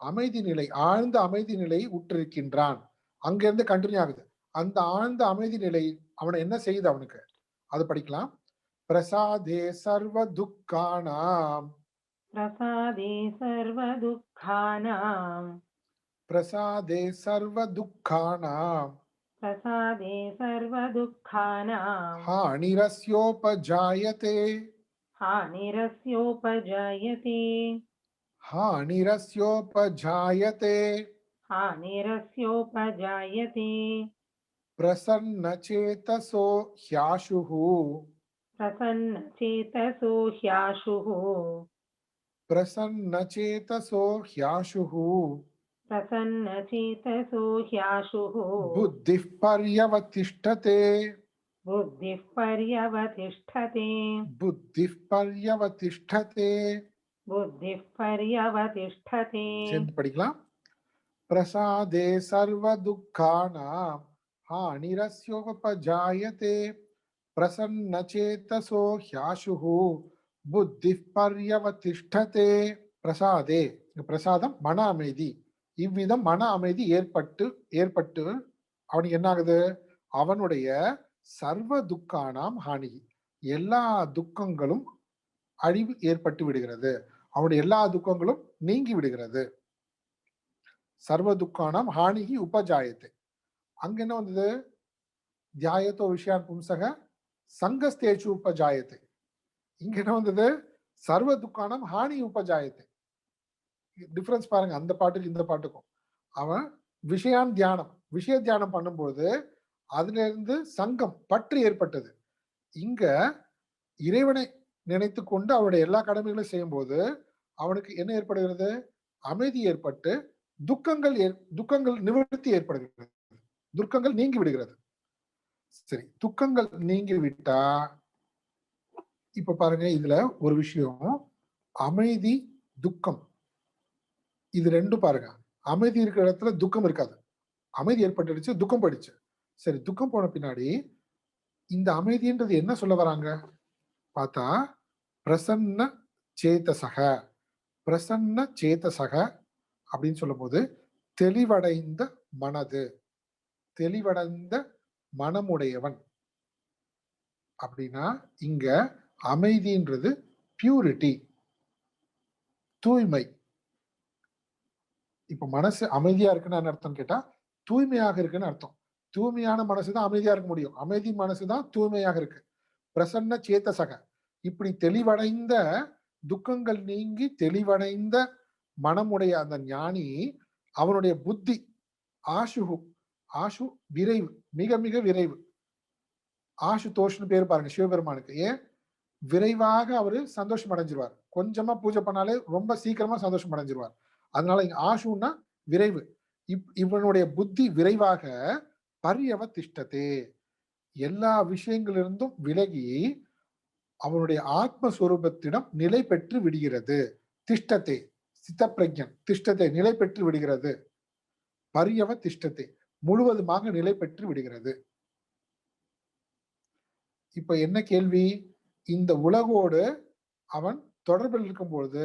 அமைதி நிலை, ஆழ்ந்த அமைதி நிலையை உற்றிருக்கின்றான். அங்கிருந்து கண்டினியூ ஆகுது. அந்த ஆழ்ந்த அமைதி நிலை அவனை என்ன செய்யுது? அவனுக்கு அது படிக்கலாம். பிரசாதே சர்வ துக்கானாம், பிரசாதே சர்வ துக்கானாம், பிரசாதே சர்வ துக்கானாம், பிரசாதே சர்வ துக்கானாம், ஹானிரஸ்யோபஜாயதே, ஹானிரஸ்யோபஜாயதே, ஹானிரஸ்யோபஜாயதே, ஹானிரஸ்யோபஜாயதே, பிரசன்னசேதசோ ஹ்யாஷுஹு, பிரசன்னசேதசோ ஹ்யாஷுः, பிரசன்னசேதசோ ஹ்யாஷுஹு, பிரசன்னசேதசோ ஹ்யாஷுः, புத்திः பர்யவதிஷ்டதே, புத்திः பர்யவதிஷ்டதே, புத்திः பர்யவதிஷ்டதே. புத்திः பர்யவதிஷ்டதே. சேர்ந்து படிக்கலாம். பிரசாதே சர்வ துக்கானாம் ஹானிரஸ்யோபஜாயதே, பிரசன்னசேதசோ ஹ்யாஷுஹு, புத்திः பர்யவதிஷ்டதே. பிரசாதே, பிரசாதம் மன அமைதி. இவ்விதம் மன அமைதி ஏற்பட்டு அவனுக்கு என்ன ஆகுது? அவனுடைய சர்வ துக்கானாம் ஹானி, எல்லா துக்கங்களும் அழிவு ஏற்பட்டு விடுகிறது. அவனுடைய எல்லா துக்கங்களும் நீங்கி விடுகிறது. சர்வ துக்கானாம் ஹானிகி உபஜாயத்தை. அங்க என்ன வந்தது? தியாயத்தோ விஷயான் பும்சக சங்கஸ்தேச்சு உபஜாயத்தை. இங்க என்ன வந்தது? சர்வ துக்கானாம் ஹானி உபஜாயத்தை. டிஃபரன்ஸ் பாருங்க அந்த பாட்டுக்கு இந்த பாட்டுக்கும். அவன் விஷயான் தியானம், விஷய தியானம் பண்ணும்போது அதுல இருந்து சங்கம் பற்று ஏற்பட்டது. இங்க இறைவனை நினைத்து கொண்டு அவருடைய எல்லா கடமைகளையும் செய்யும் போது அவனுக்கு என்ன ஏற்படுகிறது? அமைதி ஏற்பட்டு துக்கங்கள் நிவர்த்தி ஏற்படுகிறது, துக்கங்கள் நீங்கி விடுகிறது. சரி, துக்கங்கள் நீங்கி விட்டா இப்ப பாருங்க, இதுல ஒரு விஷயம், அமைதி துக்கம் இது ரெண்டும் பாருங்க. அமைதி இருக்கிற இடத்துல துக்கம் இருக்காது. அமைதி ஏற்பட்டுடுச்சு, துக்கம் போயிடுச்சு. சரி, துக்கம் போன பின்னாடி இந்த அமைதின்றது என்ன சொல்ல வராங்க பார்த்தா, பிரசன்ன சேதசக, பிரசன்ன சேதசக அப்படின்னு சொல்லும் போது தெளிவடைந்த மனது, தெளிவடைந்த மனமுடையவன் அப்படின்னா இங்க அமைதின்றது பியூரிட்டி, தூய்மை. இப்ப மனசு அமைதியா இருக்குன்னு அர்த்தம் கேட்டா தூய்மையாக இருக்குன்னு அர்த்தம். தூய்மையான மனசுதான் அமைதியா இருக்க முடியும். அமைதி மனசுதான் தூய்மையாக இருக்கு. பிரசன்ன சேதசக, இப்படி தெளிவடைந்த துக்கங்கள் நீங்கி தெளிவடைந்த மனமுடைய அந்த ஞானி, அவனுடைய புத்தி ஆஷுகு, ஆஷு விரைவு, மிக மிக விரைவு. ஆஷுதோஷ்னு பேர் பாருங்க சிவபெருமானுக்கு. ஏன்? விரைவாக அவரு சந்தோஷம் அடைஞ்சிருவார். கொஞ்சமா பூஜை பண்ணாலே ரொம்ப சீக்கிரமா சந்தோஷம் அடைஞ்சிருவார். அதனால இங்க ஆஷுன்னா விரைவு. இவனுடைய புத்தி விரைவாக பர்யவதிஷ்டதே, எல்லா விஷயங்களிலிருந்தும் விலகி அவனுடைய ஆத்மஸ்வரூபத்திடம் நிலை பெற்று விடுகிறது. திஷ்டத்தை, சித்த பிரஜன் திஷ்டத்தை நிலை பெற்று விடுகிறது. பர்யவதிஷ்டத்தை முழுவதுமாக நிலை பெற்று விடுகிறது. இப்ப என்ன கேள்வி? இந்த உலகோடு அவன் தொடர்பில் இருக்கும்போது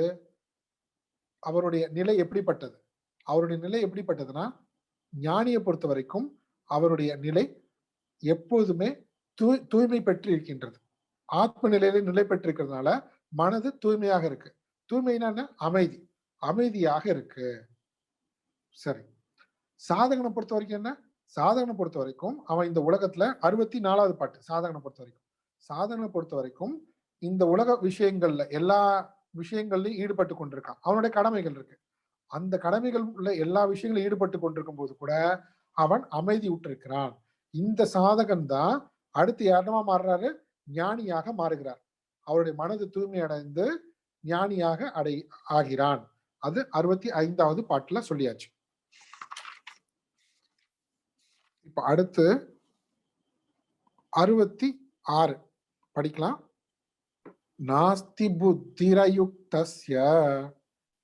அவருடைய நிலை எப்படிப்பட்டது? அவருடைய நிலை எப்படிப்பட்டதுன்னா, ஞானியை பொறுத்த வரைக்கும் அவருடைய நிலை எப்போதுமே தூய்மை பெற்று இருக்கின்றது. ஆத்ம நிலையில நிலை பெற்றிருக்கிறதுனால மனது தூய்மையாக இருக்கு. தூய்மைனா அமைதி, அமைதியாக இருக்கு. சரி, சாதகனை பொறுத்த வரைக்கும் என்ன? சாதகனை பொறுத்த வரைக்கும் அவன் இந்த உலகத்துல 64வது பாட்டு சாதகனை பொறுத்த வரைக்கும். சாதகனை பொறுத்த வரைக்கும் இந்த உலக விஷயங்கள்ல எல்லா விஷயங்கள்லயும் ஈடுபட்டு கொண்டிருக்கான். அவனுடைய கடமைகள் இருக்கு. அந்த கடமைகள் உள்ள எல்லா விஷயங்களும் ஈடுபட்டு கொண்டிருக்கும் போது கூட அவன் அமைதி விட்டிருக்கிறான். இந்த சாதகன் தான் அடுத்து யாரமா மாறுறாரு? ஞானியாக மாறுகிறார். அவருடைய மனது தூய்மை அடைந்து ஞானியாக ஆகிறான். அது 65வது பாட்டுல சொல்லியாச்சு. இப்ப அடுத்து 66 படிக்கலாம். நாஸ்தி புத்திரயுக்தஸ்ய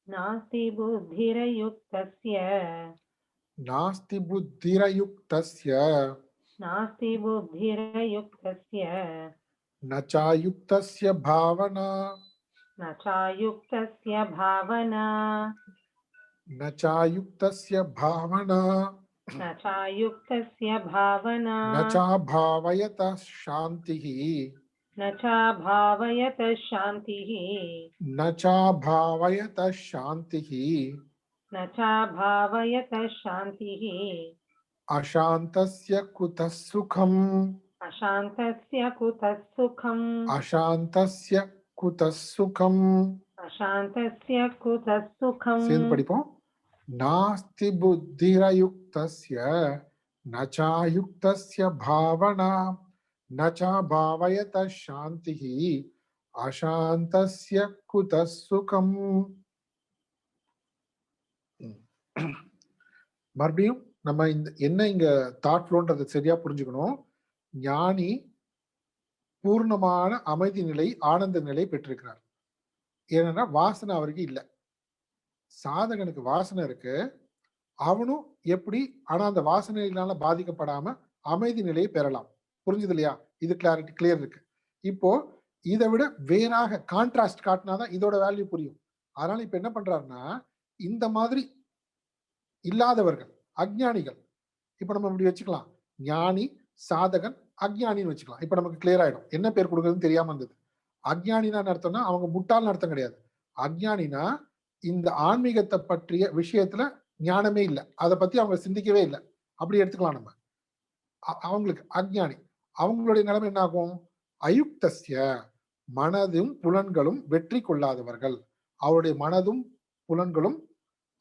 नास्ति बुद्धिरयुक्तस्य நாஸ்தி புத்திரயுக்தஸ்ய नास्ति बुद्धिरयुक्तस्य ந சாயுக்தஸ்ய பாவனா न चायुक्तस्य भावना ந சாயுக்தஸ்ய பாவனா न चायुक्तस्य भावना ந சாபாவயத சாந்திஹ न चाभावयत शान्तिः न चाभावयत शान्तिः न चाभावयत शान्तिः अशान्तस्य कुतः सुखम् अशान्तस्य कुतः सुखम् अशान्तस्य कुतः सुखम् अशान्तस्य कुतः सुखम् சேர்ந்து படிப்போம். नास्ति बुद्धिरयुक्तस्य न चायुक्तस्य भावना न चाभावयत शान्तिः अशान्तस्य कुतः सुखम्. மறுபடியும் நம்ம என்ன இங்க தாட் ஃப்ளோன்றதை சரியா புரிஞ்சுக்கணும். ஞானி பூர்ணமான அமைதி நிலை, ஆனந்த நிலை பெற்றிருக்கிறார். ஏன்னா வாசனை அவருக்கு இல்லை. சாதகனுக்கு வாசனை இருக்கு. அவனும் எப்படி ஆனா அந்த வாசனையினால பாதிக்கப்படாம அமைதி நிலையை பெறலாம். புரிஞ்சுது இல்லையா? இது கிளியர் இருக்கு. இப்போ இதை விட வேறாக கான்ட்ராஸ்ட் காட்டினாதான் இதோட வேல்யூ புரியும். அதனால இப்ப என்ன பண்றாருன்னா, இந்த மாதிரி இல்லாதவர்கள் அஜ்ஞானிகள், இப்ப நம்ம இப்படி வச்சுக்கலாம், ஞானி, சாதகன், அஜ்ஞானின்னு வச்சுக்கலாம். இப்ப நமக்கு கிளியர் ஆயிடும் என்ன பேர் கொடுக்குறதுன்னு தெரியாம இருந்தது. அஜ்ஞானினா அர்த்தம்னா அவங்க முட்டாள்னு அர்த்தம் கிடையாது. அஜ்ஞானினா இந்த ஆன்மீகத்தை பற்றிய விஷயத்துல ஞானமே இல்லை, அதை பத்தி அவங்க சிந்திக்கவே இல்லை, அப்படி எடுத்துக்கலாம் நம்ம. அவங்களுக்கு அஜ்ஞானி. அவங்களுடைய நிலைமை என்ன ஆகும்? அயுக்தஸ்ய, மனதும் புலன்களும் வெற்றி கொள்ளாதவர்கள். அவருடைய மனதும் புலன்களும்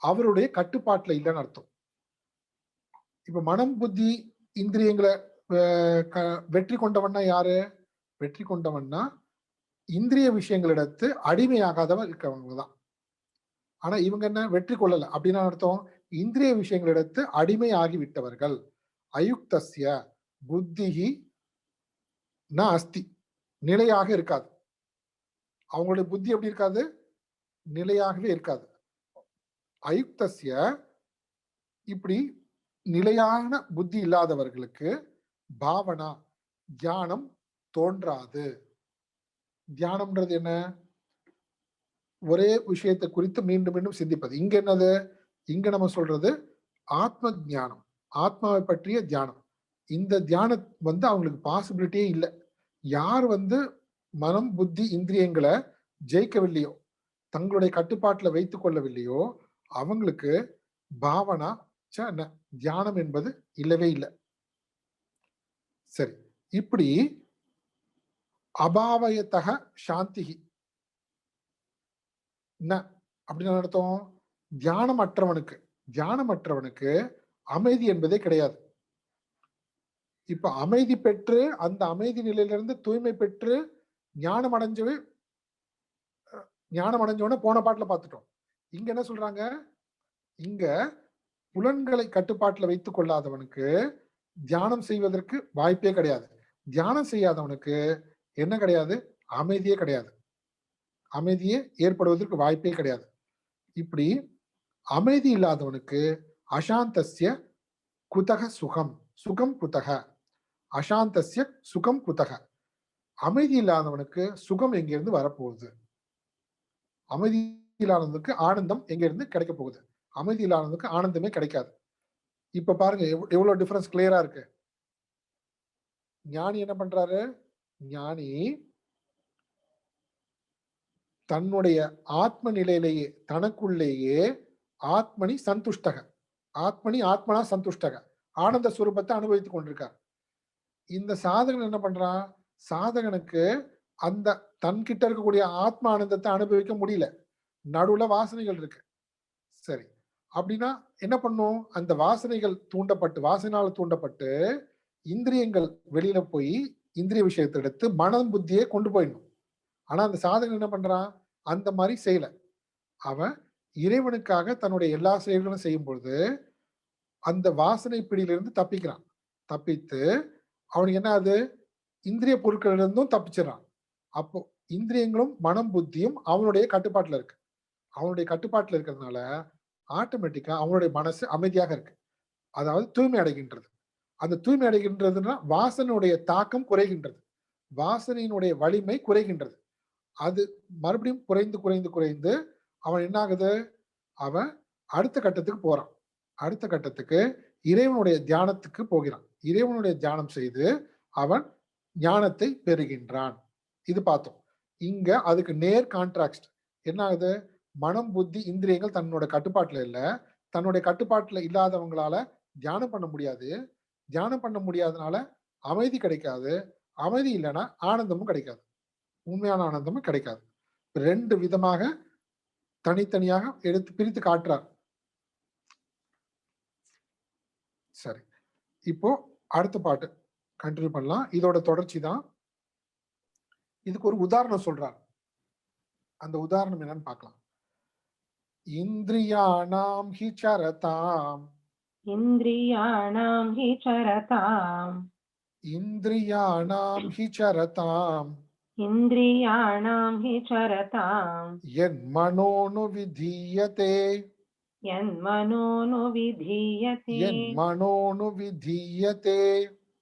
அவருடைய கட்டுப்பாட்டுல இல்லைன்னு அர்த்தம். இப்ப மனம், புத்தி, இந்திரியங்களை வெற்றி கொண்டவன்னா யாரு? வெற்றி கொண்டவன்னா இந்திரிய விஷயங்களிடத்து அடிமையாகாதவன் இருக்கவங்க தான். ஆனா இவங்க என்ன வெற்றி கொள்ளல அப்படின்னா அர்த்தம், இந்திரிய விஷயங்களிடத்து அடிமை ஆகிவிட்டவர்கள். அயுக்தஸ்ய புத்திஹி ந அஸ்தி, நிலையாக இருக்காது. அவங்களுடைய புத்தி எப்படி இருக்காது? நிலையாகவே இருக்காது. அயுக்தஸ்ய, இப்படி நிலையான புத்தி இல்லாதவர்களுக்கு பாவனா, தியானம் தோன்றாது. தியானம்ன்றது என்ன? ஒரே விஷயத்தை குறித்து மீண்டும் மீண்டும் சிந்திப்பது. இங்க என்னது? இங்க நம்ம சொல்றது ஆத்ம தியானம், ஆத்மாவை பற்றிய தியானம். இந்த தியானம் அவங்களுக்கு பாசிபிலிட்டியே இல்லை. யார் மனம், புத்தி, இந்திரியங்களை ஜெயிக்கவில்லையோ, தங்களுடைய கட்டுப்பாட்டுல வைத்துக் கொள்ளவில்லையோ, அவங்களுக்கு பாவனா தியானம் என்பது இல்லவே இல்லை. சரி, இப்படி அபாவயத்தக சாந்திஹி அப்படின்னு அர்த்தம். தியானமற்றவனுக்கு அமைதி என்பதே கிடையாது. இப்ப அமைதி பெற்று அந்த அமைதி நிலையிலிருந்து தூய்மை பெற்று ஞானம் அடைஞ்சவன போன பாட்டுல பார்த்துட்டோம். இங்க என்ன சொல்றாங்க? இங்க புலன்களை கட்டுப்பாட்டுல வைத்துக் கொள்ளாதவனுக்கு தியானம் செய்வதற்கு வாய்ப்பே கிடையாது. தியானம் செய்யாதவனுக்கு என்ன கிடையாது? அமைதியே கிடையாது. அமைதியே ஏற்படுவதற்கு வாய்ப்பே கிடையாது. இப்படி அமைதி இல்லாதவனுக்கு அசாந்தஸ்ய குதக சுகம், சுகம் குதக, அசாந்தஸ்ய சுகம் குதக. அமைதி இல்லாதவனுக்கு சுகம் எங்கிருந்து வரப்போகுது? அமைதி இல்லாதவனுக்கு ஆனந்தம் எங்கிருந்து கிடைக்க போகுது? அமைதி இல்லாதவனுக்கு ஆனந்தமே கிடைக்காது. இப்ப பாருங்க எவ்வளவு டிஃபரன்ஸ் கிளியரா இருக்கு. ஞானி என்ன பண்றாரு? ஞானி தன்னுடைய ஆத்ம நிலையிலேயே, தனக்குள்ளேயே ஆத்மனி சந்துஷ்டக, ஆத்மனி ஆத்மனா சந்துஷ்டக ஆனந்த சுரூபத்தை அனுபவித்துக் கொண்டிருக்கார். இந்த சாதகன் என்ன பண்றான்? சாதகனுக்கு அந்த தன்கிட்ட இருக்கக்கூடிய ஆத்ம ஆனந்தத்தை அனுபவிக்க முடியல. நடுவுல வாசனைகள் இருக்கு. சரி. அப்படின்னா என்ன பண்ணும்? அந்த வாசனைகள் வாசனையால தூண்டப்பட்டு இந்திரியங்கள் வெளியில போய் இந்திரிய விஷயத்தை எடுத்து மனம் புத்தியை கொண்டு போயிடணும். ஆனா அந்த சாதகன் என்ன பண்றான்? அந்த மாதிரி செய்யல. அவன் இறைவனுக்காக தன்னுடைய எல்லா செயல்களும் செய்யும் பொழுது அந்த வாசனை பிடியிலிருந்து தப்பிக்கிறான். தப்பித்து அவனுக்கு என்ன ஆகுது? இந்திரிய பொருட்களிலிருந்தும் தப்பிச்சிடறான். அப்போ இந்திரியங்களும் மனம் புத்தியும் அவனுடைய கட்டுப்பாட்டுல இருக்கு. அவனுடைய கட்டுப்பாட்டுல இருக்கிறதுனால ஆட்டோமேட்டிக்கா அவனுடைய மனசு அமைதியாக இருக்கு. அதாவது தூய்மை அடைகின்றது. அந்த தூய்மை அடைகின்றதுன்னா வாசனையுடைய தாக்கம் குறைகின்றது. வாசனையினுடைய வலிமை குறைகின்றது. அது மறுபடியும் குறைந்து குறைந்து குறைந்து அவன் என்ன ஆகுது? அவன் அடுத்த கட்டத்துக்கு போறான். அடுத்த கட்டத்துக்கு இறைவனுடைய தியானத்துக்கு போகிறான். இறைவனுடைய தியானம் செய்து அவன் ஞானத்தை பெறுகின்றான். இது பார்த்தோம். இங்க அதுக்கு நேர் கான்ட்ராக்ட் என்ன ஆகுது? மனம் புத்தி இந்திரியங்கள் தன்னோட கட்டுப்பாட்டுல இல்ல. தன்னுடைய கட்டுப்பாட்டுல இல்லாதவங்களால தியானம் பண்ண முடியாது. தியானம் பண்ண முடியாதனால அமைதி கிடைக்காது. அமைதி இல்லைன்னா ஆனந்தமும் கிடைக்காது. உண்மையான ஆனந்தமும் கிடைக்காது. 2 விதமாக தனித்தனியாக எடுத்து பிரித்து காட்டுறார். சரி. இப்போ அடுத்த பாட்டு கண்டினியூ பண்ணலாம். இதோட தொடர்ச்சி தான். இதுக்கு ஒரு உதாரணம் சொல்றார். அந்த உதாரணம் என்னன்னு பார்க்கலாம். இந்திரியாணாம் ஹி சரதாம் இந்திரியாணாம் ஹி சரதாம் இந்திரியாணாம் ஹி சரதாம் இந்திரியாணாம் ஹி சரதாம் யன்மனோனு விதீயதே யன்மனோனு விதீயதே யன்மனோனு விதீயதே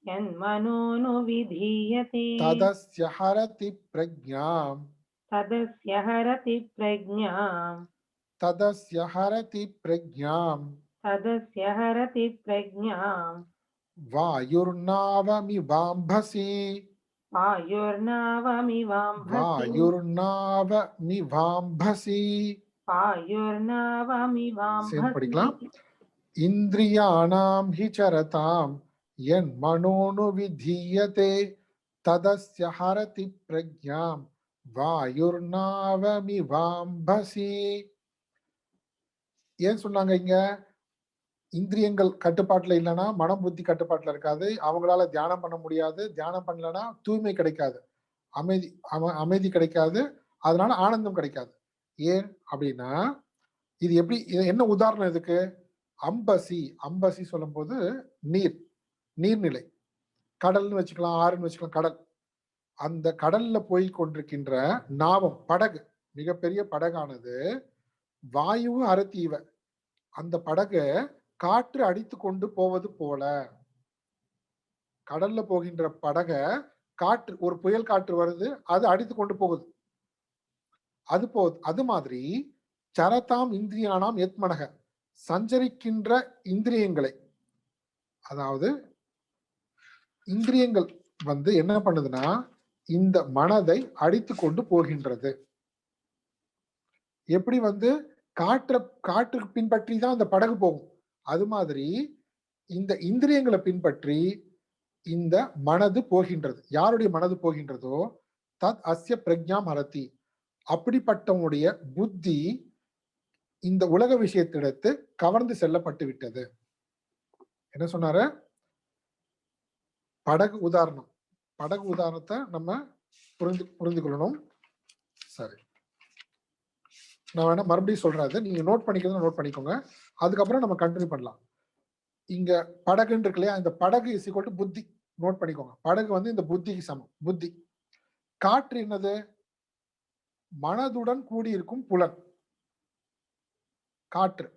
யன்மனோனு விதீயதே ததஸ்ய ஹரதி பிரக்ஞாம் ததஸ்ய ஹரதி பிரக்ஞாம் ததஸ்ய ஹரதி பிரக்ஞாம் ததஸ்ய ஹரதி பிரக்ஞாம் வாயுர்நாவமிவாம்பசி வாயுர்நாவமிவாம்பசி வாயுர்நாவமிவாம்பசி சேர்ந்து படிக்கலாம். வாயுர்நாவமிவாம்பசி இந்திரியாணாம் ஹி சரதாம் யன் மனோனு விதீயதே ததஸ்ய ஹரதி பிரக்ஞாம் வாயுர்நாவமிவாம்பசி. ஏன் சொன்னாங்க இங்க? இந்திரியங்கள் கட்டுப்பாட்டுல இல்லைன்னா மனம் புத்தி கட்டுப்பாட்டுல இருக்காது. அவங்களால தியானம் பண்ண முடியாது. தியானம் பண்ணலன்னா தூய்மை கிடைக்காது. அமைதி கிடைக்காது. அதனால ஆனந்தம் கிடைக்காது. ஏன் அப்படின்னா இது எப்படி? என்ன உதாரணம் இதுக்கு? அம்பசி சொல்லும் போது நீர்நிலை, கடல்னு வச்சுக்கலாம், ஆறுன்னு வச்சுக்கலாம். கடல், அந்த கடல்ல போய் கொண்டிருக்கின்ற நாவம், படகு, மிகப்பெரிய படகானது வாயு அரத்தீவ, அந்த படகு காற்று அடித்து கொண்டு போவது போல, கடல்ல போகின்ற படக காற்று, ஒரு புயல் காற்று வருது, அது அடித்து கொண்டு போகுது. அது மாதிரி சரதாம் இந்திரியானாம் எத்மனக, சஞ்சரிக்கின்ற இந்திரியங்களை, அதாவது இந்திரியங்கள் என்ன பண்ணுதுன்னா இந்த மனதை அடித்து கொண்டு போகின்றது. எப்படி காற்று பின்பற்றி தான் அந்த படகு போகும். அது மாதிரி இந்த இந்திரியங்களை பின்பற்றி இந்த மனது போகின்றது. யாருடைய மனது போகின்றதோ தத் அஸ்ய பிரக்ஞாம் ஹரதி, அப்படிப்பட்டவனுடைய புத்தி இந்த உலக விஷயத்திடத்து கவர்ந்து செல்லப்பட்டு விட்டது. என்ன சொன்னாரு? படகு உதாரணத்தை நம்ம புரிந்து கொள்ளணும். சரி, நான் வேணா மறுபடியும் சொல்றாரு, நீங்க நோட் பண்ணிக்கிறத நோட் பண்ணிக்கோங்க. அதுக்கப்புறம் நம்ம கண்டினியூ பண்ணலாம். இங்க படகுன்னு இருக்கு இல்லையா, இந்த படகு இஸ் ஈக்வல் டு புத்தி. நோட் பண்ணிக்கோங்க. படகு இந்த புத்திக்கு சமம். புத்தி. காற்று என்னது? மனதுடன் கூடியிருக்கும் புலன். காற்று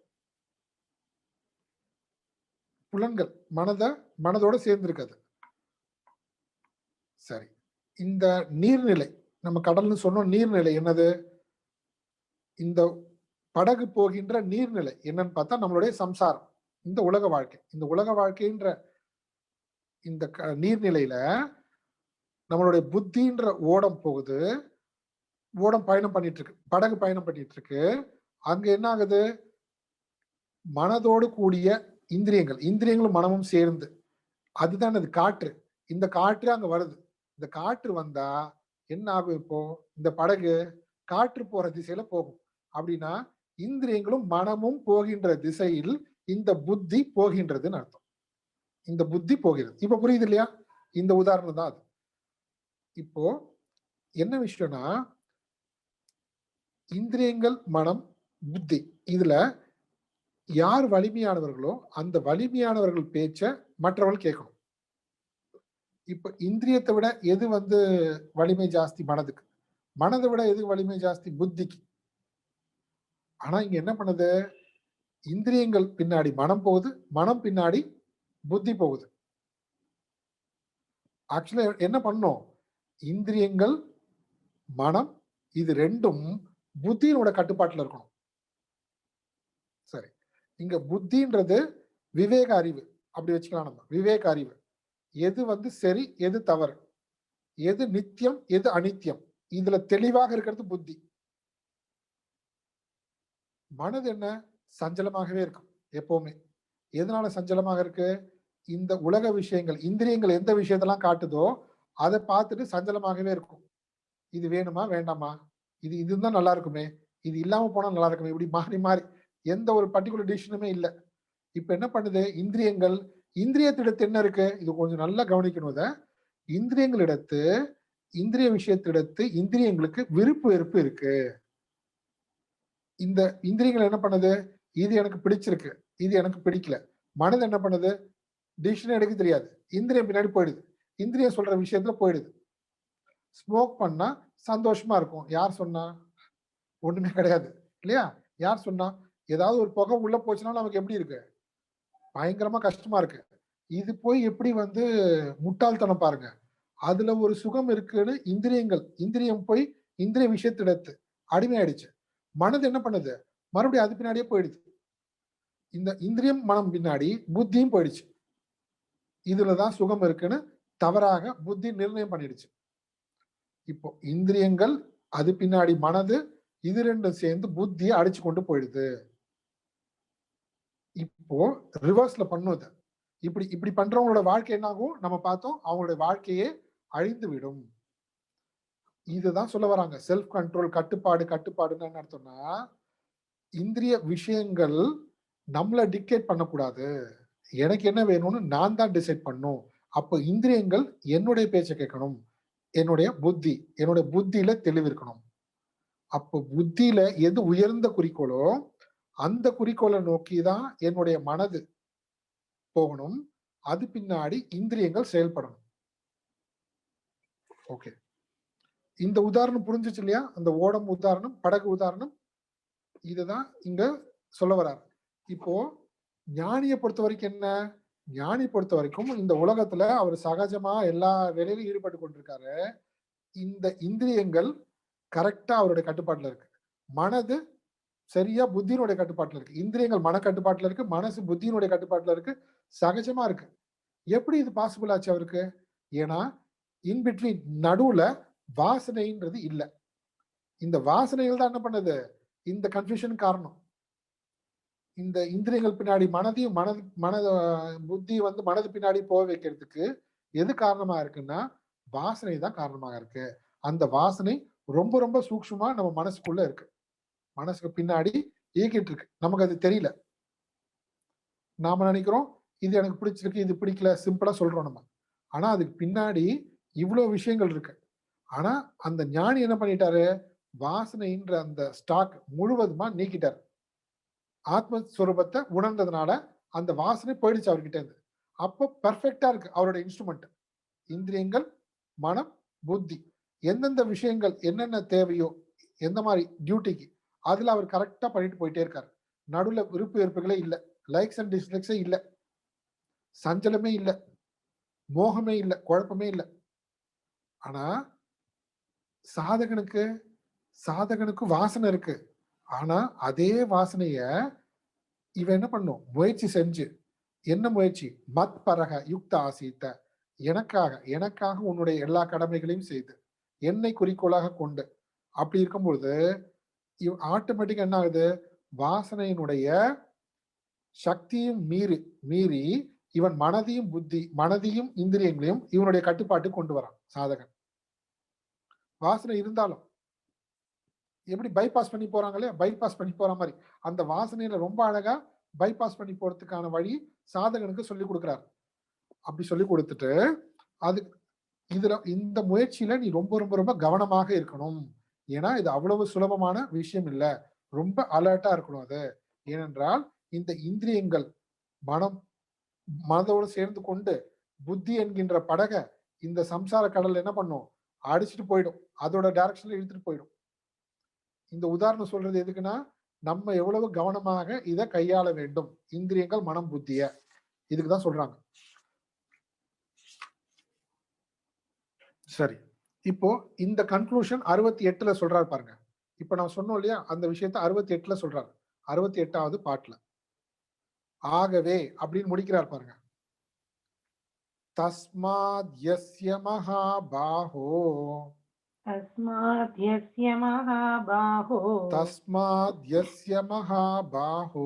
புலன்கள் மனதோட சேர்ந்திருக்காது. சரி, இந்த நீர்நிலை, நம்ம கடல்னு சொன்னோம். நீர்நிலை என்னது? இந்த படகு போகின்ற நீர்நிலை என்னன்னு பார்த்தா நம்மளுடைய சம்சாரம், இந்த உலக வாழ்க்கை. இந்த உலக வாழ்க்கைன்ற இந்த நீர்நிலையில நம்மளுடைய புத்தின்ற ஓடம் போகுது. ஓடம் பயணம் பண்ணிட்டு இருக்கு, படகு பயணம் பண்ணிட்டு இருக்கு. அங்க என்ன ஆகுது? மனதோடு கூடிய இந்திரியங்களும் மனமும் சேர்ந்து, அதுதான் அது காற்று. இந்த காற்று அங்க வருது. இந்த காற்று வந்தா என்ன ஆகும்? இப்போ இந்த படகு காற்று போற திசையில போகும். அப்படின்னா இந்திரியங்களும் மனமும் போகின்ற திசையில் இந்த புத்தி போகின்றதுன்னு அர்த்தம். இந்த புத்தி போகிறது. இப்ப புரியுது இல்லையா? இந்த உதாரணம் தான் அது. இப்போ என்ன விஷயம்னா, இந்திரியங்கள், மனம், புத்தி, இதுல யார் வலிமையானவர்களோ அந்த வலிமையானவர்கள் பேச்ச மற்றவர்கள் கேட்கணும். இப்ப இந்திரியத்தை விட எது வலிமை ஜாஸ்தி? மனதுக்கு. மனதை விட எது வலிமை ஜாஸ்தி? புத்திக்கு. ஆனா இங்க என்ன பண்ணுது? இந்திரியங்கள் பின்னாடி மனம் போகுது, மனம் பின்னாடி புத்தி போகுது. ஆக்சுவலா என்ன பண்ணும்? இந்திரியங்கள், மனம், இது ரெண்டும் புத்தியினோட கட்டுப்பாட்டுல இருக்கணும். சரி, இங்க புத்தின்றது விவேக அறிவு, அப்படி வச்சுக்கலாம் நம்ம. விவேக அறிவு, எது சரி, எது தவறு, எது நித்தியம், எது அனித்தியம், இதுல தெளிவாக இருக்கிறது புத்தி. மனது என்ன? சஞ்சலமாகவே இருக்கும் எப்பவுமே. எதனால சஞ்சலமாக இருக்கு? இந்த உலக விஷயங்கள், இந்திரியங்கள் எந்த விஷயத்தெல்லாம் காட்டுதோ அதை பார்த்துட்டு சஞ்சலமாகவே இருக்கும். இது வேணுமா வேண்டாமா, இதுதான் நல்லா இருக்குமே, இது இல்லாம போனா நல்லா இருக்குமே, இப்படி மாறி மாறி எந்த ஒரு பர்டிகுலர் டிசிஷனுமே இல்லை. இப்ப என்ன பண்ணுது? இந்திரியங்கள், இந்திரியத்திடத்து என்ன இருக்கு? இது கொஞ்சம் நல்லா கவனிக்கணும். இத இந்திரியங்களிடத்து, இந்திரிய விஷயத்திடத்து இந்திரியங்களுக்கு விருப்பு வெறுப்பு இருக்கு. இந்த இந்திரியங்கள் என்ன பண்ணுது? இது எனக்கு பிடிச்சிருக்கு, இது எனக்கு பிடிக்கல. மனது என்ன பண்ணுது? டிசிஷன் எடுக்க தெரியாது, இந்திரியம் பின்னாடி போயிடுது, இந்திரியம் சொல்ற விஷயத்துல போயிடுது. ஸ்மோக் பண்ணா சந்தோஷமா இருக்கும். யார் சொன்னா? ஒண்ணுமே கிடையாது இல்லையா? யார் சொன்னா? ஏதாவது ஒரு புகை உள்ள போச்சுன்னா நமக்கு எப்படி இருக்கு? பயங்கரமா கஷ்டமா இருக்கு. இது போய் எப்படி முட்டாள்தனம் பாருங்க. அதுல ஒரு சுகம் இருக்குன்னு இந்திரியம் போய் இந்திரிய விஷயத்திடத்து அடிமையாயிடுச்சு. மனது என்ன பண்ணுது? மறுபடியும் அது பின்னாடியே போயிடுது. இந்த இந்திரியம், மனம் பின்னாடி புத்தியும் போயிடுச்சு. இதுலதான் சுகம் இருக்குன்னு தவறாக புத்தி நிர்ணயம் பண்ணிடுச்சு. இப்போ இந்திரியங்கள், அது பின்னாடி மனது, இது ரெண்டும் சேர்ந்து புத்தியை அடிச்சு கொண்டு போயிடுது. இப்போ ரிவர்ஸ்ல பண்ணுது. இப்படி இப்படி பண்றவங்களோட வாழ்க்கை என்ன ஆகும்? நம்ம பார்த்தோம், அவங்களுடைய வாழ்க்கையே அழிந்து விடும். இதுதான் சொல்ல வராங்க. செல்ஃப் கண்ட்ரோல், கட்டுப்பாடு. கட்டுப்பாடுன்னு என்ன அர்த்தம்னா, இந்திரிய விஷயங்கள் நம்மள டிக்டேட் பண்ணக்கூடாது. எனக்கு என்ன வேணும்னு நான் தான் டிசைட் பண்ணும். அப்போ இந்திரியங்கள் என்னுடைய பேச்சை கேட்கணும். என்னுடைய புத்தியில தெளிவு இருக்கணும். அப்போ புத்தியில எது உயர்ந்த குறிக்கோளோ அந்த குறிக்கோளை நோக்கி தான் என்னுடைய மனது போகணும். அது பின்னாடி இந்திரியங்கள் செயல்படணும். ஓகே, இந்த உதாரணம் புரிஞ்சுச்சு இல்லையா? அந்த ஓடம் உதாரணம், படகு உதாரணம், இதுதான் இங்க சொல்ல வர்றாரு. இப்போ ஞானியை பொறுத்த வரைக்கும் என்ன? ஞானி பொறுத்த வரைக்கும் இந்த உலகத்துல அவர் சகஜமா எல்லா வேலையிலும் ஈடுபட்டு கொண்டிருக்காரு. இந்த இந்திரியங்கள் கரெக்டா அவருடைய கட்டுப்பாட்டுல இருக்கு. மனது சரியா புத்தியினுடைய கட்டுப்பாட்டுல இருக்கு. இந்திரியங்கள் மன கட்டுப்பாட்டுல இருக்கு, மனசு புத்தியினுடைய கட்டுப்பாட்டுல இருக்கு. சகஜமா இருக்கு. எப்படி இது பாசிபிள் ஆச்சு அவருக்கு? ஏன்னா இன்பிட்வீன், நடுவுல வாசனைன்றது இல்ல. இந்த வாசனைகள் தான் என்ன பண்ணுது? இந்த கன்ஃபியூஷன் காரணம். இந்த இந்திரியங்கள் பின்னாடி மனதையும் புத்தி மனது பின்னாடி போக வைக்கிறதுக்கு எது காரணமா இருக்குன்னா வாசனை தான் காரணமாக இருக்கு. அந்த வாசனை ரொம்ப ரொம்ப சூக்ஷ்மமா நம்ம மனசுக்குள்ள இருக்கு. மனசுக்கு பின்னாடி இயக்கிட்டு இருக்கு. நமக்கு அது தெரியல. நாம நினைக்கிறோம் இது எனக்கு பிடிச்சிருக்கு, இது பிடிக்கல, சிம்பிளா சொல்றோம் நம்ம. ஆனா அதுக்கு பின்னாடி இவ்வளவு விஷயங்கள் இருக்கு. ஆனா அந்த ஞானி என்ன பண்ணிட்டாரு? வாசனைன்ற அந்த ஸ்டாக் முழுவதுமா நீக்கிட்டார். ஆத்மஸ்வரூபத்தை உணர்ந்ததுனால அந்த வாசனை போயிடுச்சு அவர்கிட்ட இருந்து. அப்போ பெர்ஃபெக்டா இருக்கு அவரோட இன்ஸ்ட்ருமெண்ட். இந்திரியங்கள், மனம், புத்தி எந்தெந்த விஷயங்கள் என்னென்ன தேவையோ, எந்த மாதிரி டியூட்டிக்கு, அதுல அவர் கரெக்டா பண்ணிட்டு போயிட்டே இருக்காரு. நடுவுல விருப்பு வெறுப்புகளே இல்ல, லைக்ஸ் அண்ட் டிஸ்லைக்ஸே இல்ல, சஞ்சலமே இல்ல, மோகமே இல்ல, குழப்பமே இல்ல. ஆனா சாதகனுக்கு வாசனை இருக்கு. ஆனா அதே வாசனைய இவன் என்ன பண்ணும்? முயற்சி செஞ்சு, என்ன முயற்சி? மத் பரக யுக்த ஆசீத்த, எனக்காக உன்னுடைய எல்லா கடமைகளையும் செய்து, என்னை குறிக்கோளாக கொண்டு, அப்படி இருக்கும்பொழுது ஆட்டோமேட்டிக்கா என்ன ஆகுது? வாசனையினுடைய சக்தியும் மீறி இவன் மனதையும் இந்திரியங்களையும் இவனுடைய கட்டுப்பாட்டு கொண்டு வரான் சாதகன். வாசனை இருந்தாலும் எப்படி பைபாஸ் பண்ணி போறாங்களே, பைபாஸ் பண்ணி போற மாதிரி அந்த வாசனையில ரொம்ப அழகா பைபாஸ் பண்ணி போறதுக்கான வழி சாதகனுக்கு சொல்லி கொடுக்குறாரு. அப்படி சொல்லி கொடுத்துட்டு அது இதுல இந்த முயற்சியில நீ ரொம்ப ரொம்ப ரொம்ப கவனமாக இருக்கணும். ஏன்னா இது அவ்வளவு சுலபமான விஷயம் இல்ல, ரொம்ப அலர்ட்டா இருக்கணும் அது. ஏனென்றால் இந்த இந்திரியங்கள் மனதோடு சேர்ந்து கொண்டு புத்தி என்கின்ற படக இந்த சம்சார கடல் என்ன பண்ணும், அடிச்சுட்டு போயிடும், அதோட டைரக்ஷன்ல இழுத்துட்டு போயிடும். இந்த உதாரணம் சொல்றது எதுக்குன்னா, நம்ம எவ்வளவு கவனமாக இதை கையாள வேண்டும், இந்திரியங்கள் மனம் புத்திய, இதுக்குதான் சொல்றாங்க. சரி, இப்போ இந்த கன்க்ளூஷன் 68ல சொல்றாரு பாருங்க. இப்ப நான் சொன்னோம் இல்லையா, அந்த விஷயத்த 68ல சொல்றாரு, 68வது பாட்டுல. ஆகவே அப்படின்னு முடிக்கிறார் பாருங்க. தஸ்மாத் யஸ்ய மகாபாஹோ तस्माद् यस्य महाबाहो தஸ்மாத் யஸ்ய மகாபாஹோ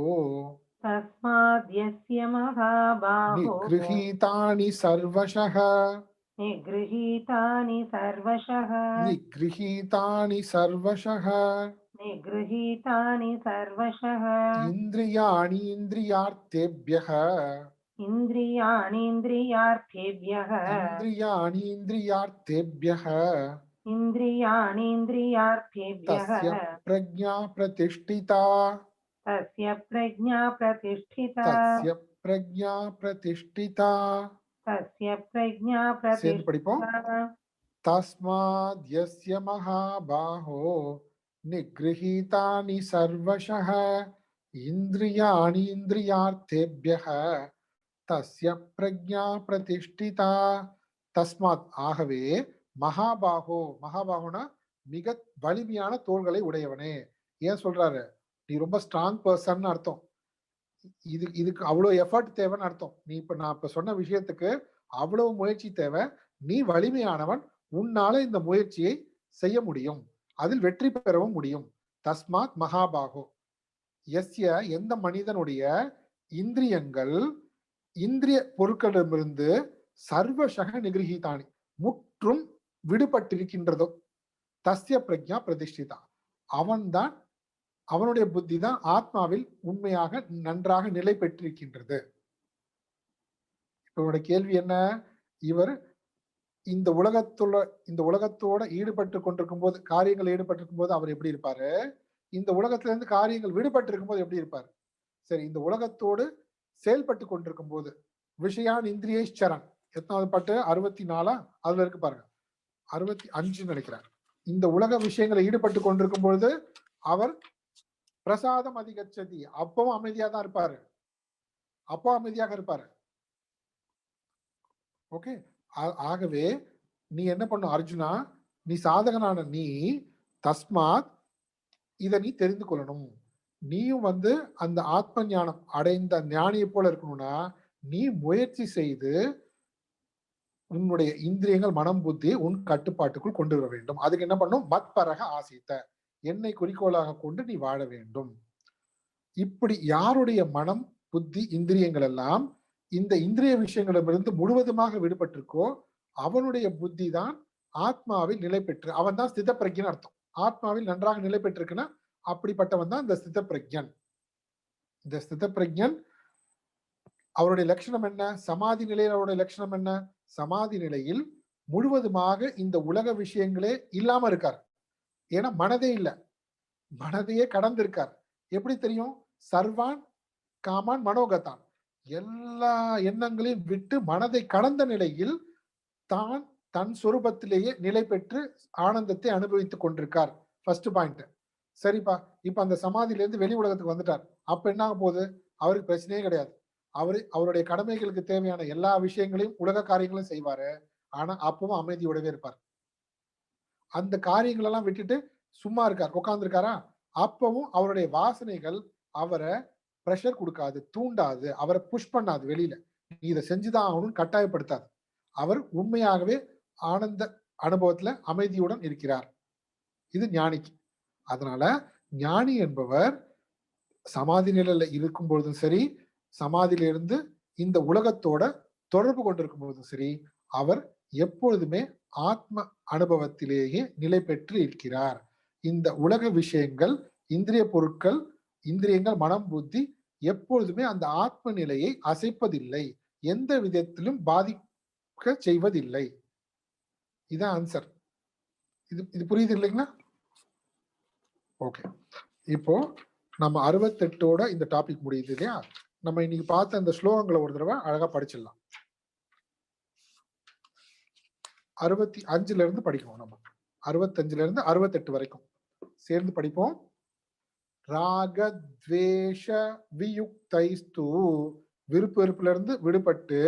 तस्माद् यस्य महाबाहो நிக்ருஹீதானி சர்வஷஹ निगृहीतानि सर्वशः நிக்ருஹீதானி சர்வஷஹ निगृहीतानि सर्वशः இந்திரியாணி இந்திரியார்த்தேப்யஹ इन्द्रियाणि इन्द्रियार्थेभ्यः இந்திரியாணி இந்திரியார்த்தேப்யஹ इन्द्रियाणि इन्द्रियार्थेभ्यः தஸ்ய பிரஜ்ஞா பிரதிஷ்டிதா तस्य प्रज्ञा प्रतिष्ठिता தஸ்ய பிரஜ்ஞா பிரதிஷ்டிதா. तस्य प्रज्ञा சேர்ந்து படிப்போம். प्रतिष्ठिता தஸ்மாத் யஸ்ய மகாபாஹோ நிக்ருஹீதானி சர்வஷஹ இந்திரியாணி இந்திரியார்த்தேப்யஹ தஸ்ய பிரஜ்ஞா பிரதிஷ்டிதா. தஸ்மாத் ஆகவே, மகாபாஹோ, மகாபாஹோனா மிக வலிமையான தோள்களை உடையவனே. ஏன் சொல்றாரு, நீ ரொம்ப ஸ்ட்ராங் பர்சன் அர்த்தம். இதுக்கு அவ்வளவு எஃபர்ட் தேவைன்னு அர்த்தம். நான் இப்ப சொன்ன விஷயத்துக்கு அவ்வளவு முயற்சி தேவை, நீ வலிமையானவன், உன்னால இந்த முயற்சியை செய்ய முடியும், அதில் வெற்றி பெறவும் முடியும். தஸ்மாத் மகாபாகோ எஸ்ய எந்த மனிதனுடைய இந்திரியங்கள் இந்திரிய பொருட்களிடமிருந்து சர்வசக நிகிரகிதானி முற்றும் விடுபட்டிருக்கின்றதோ தஸ்ய பிரஜா பிரதிஷ்டிதா அவன்தான், அவனுடைய புத்தி தான் ஆத்மாவில் உண்மையாக நன்றாக நிலை பெற்றிருக்கின்றது. இவருடைய கேள்வி என்ன, இவர் இந்த உலகத்தோட ஈடுபட்டு கொண்டிருக்கும் போது, காரியங்கள் ஈடுபட்டிருக்கும் போது அவர் எப்படி இருப்பாரு, இந்த உலகத்துல இருந்து காரியங்கள் விடுபட்டு இருக்கும் போது எப்படி இருப்பாரு. சரி, இந்த உலகத்தோடு செயல்பட்டு கொண்டிருக்கும் போது விஷயான் இந்திரியேஸ்வரன் எத்தனாவது பாட்டு, 64 அதுல இருக்கு பாருங்க, 65 நினைக்கிறார். இந்த உலக விஷயங்களை ஈடுபட்டு கொண்டிருக்கும் பொழுது அவர் பிரசாதம் அதிகச்சதி, அப்பவும் அமைதியா தான் இருப்பாரு, அப்போ அமைதியாக இருப்பாரு. ஓகே, ஆகவே நீ என்ன பண்ணும் அர்ஜுனா, நீ சாதகனான நீ தஸ்மாத் இதை நீ தெரிந்து கொள்ளணும். நீயும் அந்த ஆத்ம ஞானம் அடைந்த ஞானியை போல இருக்கணும்னா நீ முயற்சி செய்து உன்னுடைய இந்திரியங்கள் மனம் புத்தி உன் கட்டுப்பாட்டுக்குள் கொண்டு வர வேண்டும். அதுக்கு என்ன பண்ணும், மத்பரக ஆசித்த, என்னை குறிக்கோளாக கொண்டு நீ வாழ வேண்டும். இப்படி யாருடைய மனம் புத்தி இந்திரியங்கள் எல்லாம் இந்த இந்திரிய விஷயங்களிலிருந்து முழுவதுமாக விடுபட்டிருக்கோ அவனுடைய புத்தி தான் ஆத்மாவில் நிலை பெற்று, அவன் தான் ஸ்தித பிரஜன் அர்த்தம். ஆத்மாவில் நன்றாக நிலை பெற்றிருக்குன்னா அப்படிப்பட்டவன் தான் இந்த ஸ்தித பிரஜன். இந்த ஸ்தித பிரஜன் அவருடைய லட்சணம் என்ன, சமாதி நிலையில் அவருடைய லட்சணம் என்ன, சமாதி நிலையில் முழுவதுமாக இந்த உலக விஷயங்களே இல்லாம இருக்கார். ஏன்னா மனதே இல்லை, மனதையே கடந்து இருக்கார். எப்படி தெரியும், சர்வான் காமான் மனோகத்தான், எல்லா எண்ணங்களையும் விட்டு மனதை கடந்த நிலையில் தான் தன் சொரூபத்திலேயே நிலை பெற்று ஆனந்தத்தை அனுபவித்துக் கொண்டிருக்கார். First point. சரிப்பா, இப்ப அந்த சமாதியிலிருந்து வெளி உலகத்துக்கு வந்துட்டார். அப்ப என்ன ஆக போகுது, அவருக்கு பிரச்சனையே கிடையாது. அவருடைய கடமைகளுக்கு தேவையான எல்லா விஷயங்களையும் உலக காரியங்களையும் செய்வாரு. ஆனா அப்பவும் அமைதியோடவே இருப்பார். அந்த காரியங்கள் எல்லாம் விட்டுட்டு சும்மா இருக்கார், உட்கார்ந்து இருக்காரா, அப்பவும் அவருடைய வாசனைகள் அவரை பிரஷர் கொடுக்காது, தூண்டாது, அவரை புஷ் பண்ணாது, வெளியில நீ இதை செஞ்சுதான் ஆகணும்னு கட்டாயப்படுத்தாது. அவர் உண்மையாகவே ஆனந்த அனுபவத்துல அமைதியுடன் இருக்கிறார். இது ஞானிக்கு. அதனால ஞானி என்பவர் சமாதி நிலையில இருக்கும் பொழுதும் சரி, சமாதியிலிருந்து இந்த உலகத்தோட தொடர்பு கொண்டிருக்கும் போதும் சரி, அவர் எப்பொழுதுமே ஆத்ம அனுபவத்திலேயே நிலை பெற்று இருக்கிறார். இந்த உலக விஷயங்கள், இந்திரிய பொருட்கள், இந்திரியங்கள், மனம், புத்தி எப்பொழுதுமே அந்த ஆத்ம நிலையை அசைப்பதில்லை, எந்த விதத்திலும் பாதிக்க செய்வதில்லை. இதான் ஆன்சர். இது புரியுது இல்லைங்களா? ஓகே, இப்போ நம்ம 68ஓட இந்த டாபிக் முடியுது இல்லையா? நம்ம இன்னைக்கு பார்த்த அந்த ஸ்லோகங்களை ஒரு தடவை அழகா படிச்சிடலாம். 65ல இருந்து படிக்கணும். நம்ம 65ல இருந்து 68 வரைக்கும் சேர்ந்து படிப்போம். ராகத்வேஷ வியுக்தைஸ்து, விருப்பு வெறுப்புல இருந்து விடுபட்டு,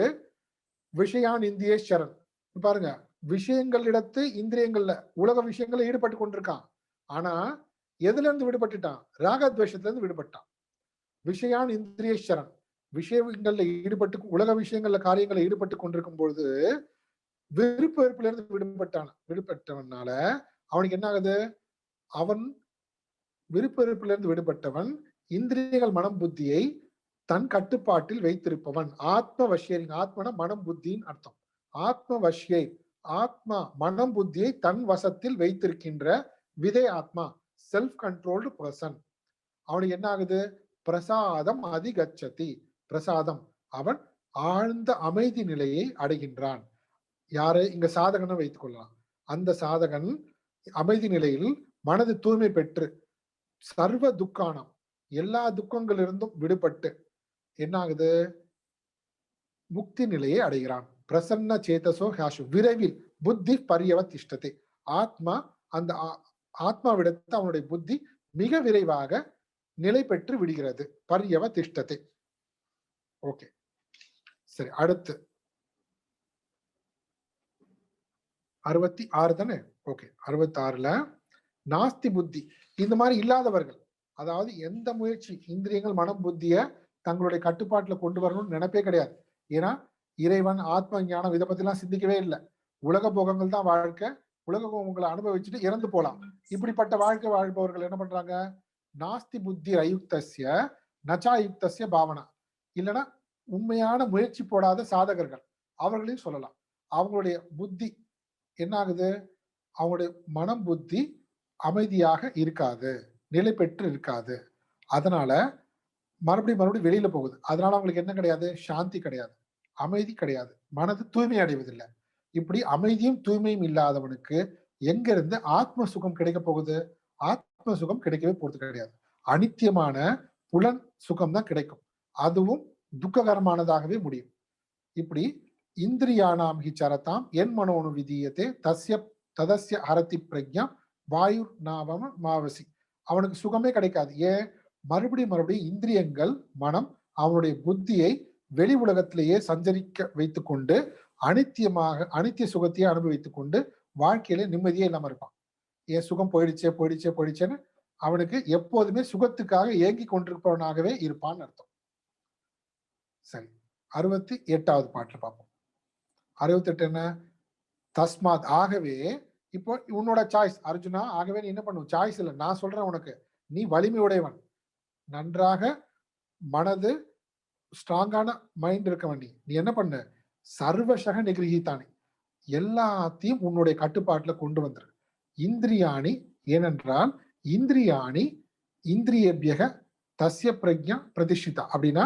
விஷயான் இந்திய சரண். பாருங்க, விஷயங்களிடத்து இந்திரியங்கள்ல உலக விஷயங்கள்ல ஈடுபட்டு கொண்டிருக்கான். ஆனா எதுல இருந்து விடுபட்டுட்டான்? ராகத்வேஷத்துல இருந்து விடுபட்டான். விஷயான் இந்திரிய சரண், விஷயங்கள்ல ஈடுபட்டு, உலக விஷயங்கள்ல காரியங்களை ஈடுபட்டு கொண்டிருக்கும் பொழுது விருப்பு வெறுப்புல இருந்து விடுபட்டவனால அவனுக்கு என்ன ஆகுது? அவன் விருப்பு வெறுப்புல இருந்து விடுபட்டவன் இந்திரியங்கள், மனம், புத்தியை தன் கட்டுப்பாட்டில் வைத்திருப்பவன். ஆத்ம வஷ்யரின், ஆத்மன மனம் புத்தியின் அர்த்தம். ஆத்ம வஷ்யை, ஆத்மா மனம் புத்தியை தன் வசத்தில் வைத்திருக்கின்ற விதை ஆத்மா, செல்ஃப் கண்ட்ரோல்டு பர்சன். அவனுக்கு என்ன ஆகுது? பிரசாதம் அதிகச்சதி, பிரசாதம், அவன் ஆழ்ந்த அமைதி நிலையை அடைகின்றான். யாரு? இங்க சாதகனை வைத்துக் கொள்ளலாம். அந்த சாதகன் அமைதி நிலையில் மனது தூய்மை பெற்று சர்வ துக்கானம், எல்லா துக்கங்களிலிருந்தும் விடுபட்டு என்ன ஆகுது? முக்தி நிலையை அடைகிறான். பிரசன்ன சேதசோ ஹாஷு, விரைவில் புத்தி பரியவதிஷ்டதே, ஆத்மா, அந்த ஆத்மாவிடத்து அவனுடைய புத்தி மிக விரைவாக நிலை பெற்று விடுகிறது. பரியவதிஷ்டதே. ஓகே, சரி, அடுத்து 66 தானே? ஓகே, 66ல நாஸ்தி புத்தி, இந்த மாதிரி இல்லாதவர்கள், அதாவது எந்த முயற்சி, இந்திரியங்கள், மனம், புத்திய தங்களுடைய கட்டுப்பாட்டுல கொண்டு வரணும்னு நினைப்பே கிடையாது. ஏன்னா இறைவன், ஆத்ம ஞானம் இதை பத்தி எல்லாம் சிந்திக்கவே இல்லை. உலக போகங்கள் தான் வாழ்க்கை, உலக போகங்களை அனுபவிச்சுட்டு இறந்து போலாம். இப்படிப்பட்ட வாழ்க்கை வாழ்பவர்கள் என்ன பண்றாங்க? நாஸ்தி புத்தி அயுக்தஸ்ய நச்சாயுக்தஸ்ய பாவனா, இல்லைன்னா உண்மையான முயற்சி போடாத சாதகர்கள், அவர்களையும் சொல்லலாம். அவங்களுடைய புத்தி என்ன ஆகுது? அவங்களுடைய மனம், புத்தி அமைதியாக இருக்காது, நிலை பெற்று இருக்காது. அதனால மறுபடியும் வெளியில போகுது. அதனால அவங்களுக்கு என்ன கிடையாது? சாந்தி கிடையாது, அமைதி கிடையாது, மனது தூய்மை அடைவதில்லை. இப்படி அமைதியும் தூய்மையும் இல்லாதவனுக்கு எங்க இருந்து ஆத்ம சுகம் கிடைக்க போகுது? ஆத்ம சுகம் கிடைக்கவே போறது கிடையாது. அனித்தியமான புலன் சுகம் தான் கிடைக்கும், அதுவும் துக்ககரமானதாகவே முடியும். இப்படி இந்திரியானாம் ஹி சரதாம் என் மனோனு விதீயத்தே தஸ்ய ததஸ்ய ஹரதி பிரக்ஞா வாயு நாவம மாவசி, அவனுக்கு சுகமே கிடைக்காது. ஏன்? மறுபடியும் இந்திரியங்கள், மனம், அவனுடைய புத்தியை வெளி உலகத்திலேயே சஞ்சரிக்க வைத்துக் கொண்டு அனித்திய சுகத்தையே அனுபவித்துக் கொண்டு வாழ்க்கையில நிம்மதியே இல்லாம இருப்பான். ஏன்? சுகம் போயிடுச்சேன்னு அவனுக்கு எப்போதுமே சுகத்துக்காக ஏங்கி கொண்டிருப்பவனாகவே இருப்பான்னு அர்த்தம். சரி, 68வது பாட்டுல பார்ப்போம். 68 என்ன? தஸ்மாத், ஆகவே. இப்போ உன்னோட சாய்ஸ் அர்ஜுனா, ஆகவே நீ என்ன பண்ணும்? சாய்ஸ் இல்லை, நான் சொல்றேன் உனக்கு. நீ வலிமை உடையவன், நன்றாக மனது ஸ்ட்ராங்கான மைண்ட் இருக்கவன். நீ என்ன பண்ணு? சர்வசக நிகிரகித்தானே, எல்லாத்தையும் உன்னுடைய கட்டுப்பாட்டுல கொண்டு வந்துரு. இந்திரியாணி, ஏனென்றால் இந்திரியாணி இந்திரியபியக தஸ்ய பிரக்ஞா பிரதிஷ்டிதா, அப்படின்னா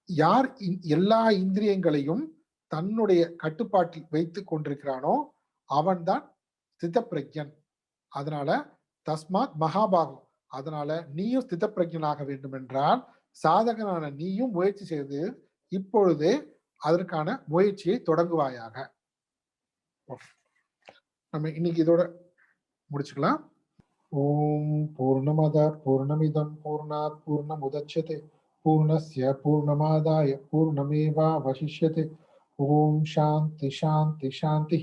யார் எல்லா இந்திரியங்களையும் தன்னுடைய கட்டுப்பாட்டில் வைத்து கொண்டிருக்கிறானோ அவன்தான் ஸ்தித பிரக்ஞன். அதனால தஸ்மாத் மகாபாகம், அதனால நீயும் ஸ்தித பிரக்ஞனாக வேண்டும் என்றால் சாதகனான நீயும் முயற்சி செய்து இப்பொழுதே அதற்கான முயற்சியை தொடங்குவாயாக. நம்ம இன்னைக்கு இதோட முடிச்சுக்கலாம். ஓம் பூர்ணமத பூர்ணமிதம் பூர்ணாத் பூர்ணமுதச்யதே பூர்ணஸ்ய பூர்ணமாதாய பூர்ணமேவாவசிஷ்யதே. ஓம் சாந்தி சாந்தி சாந்தி.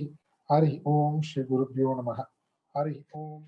ஹரி ஓம் ஸ்ரீ குருப்யோ நமः. ஹரி ஓம்.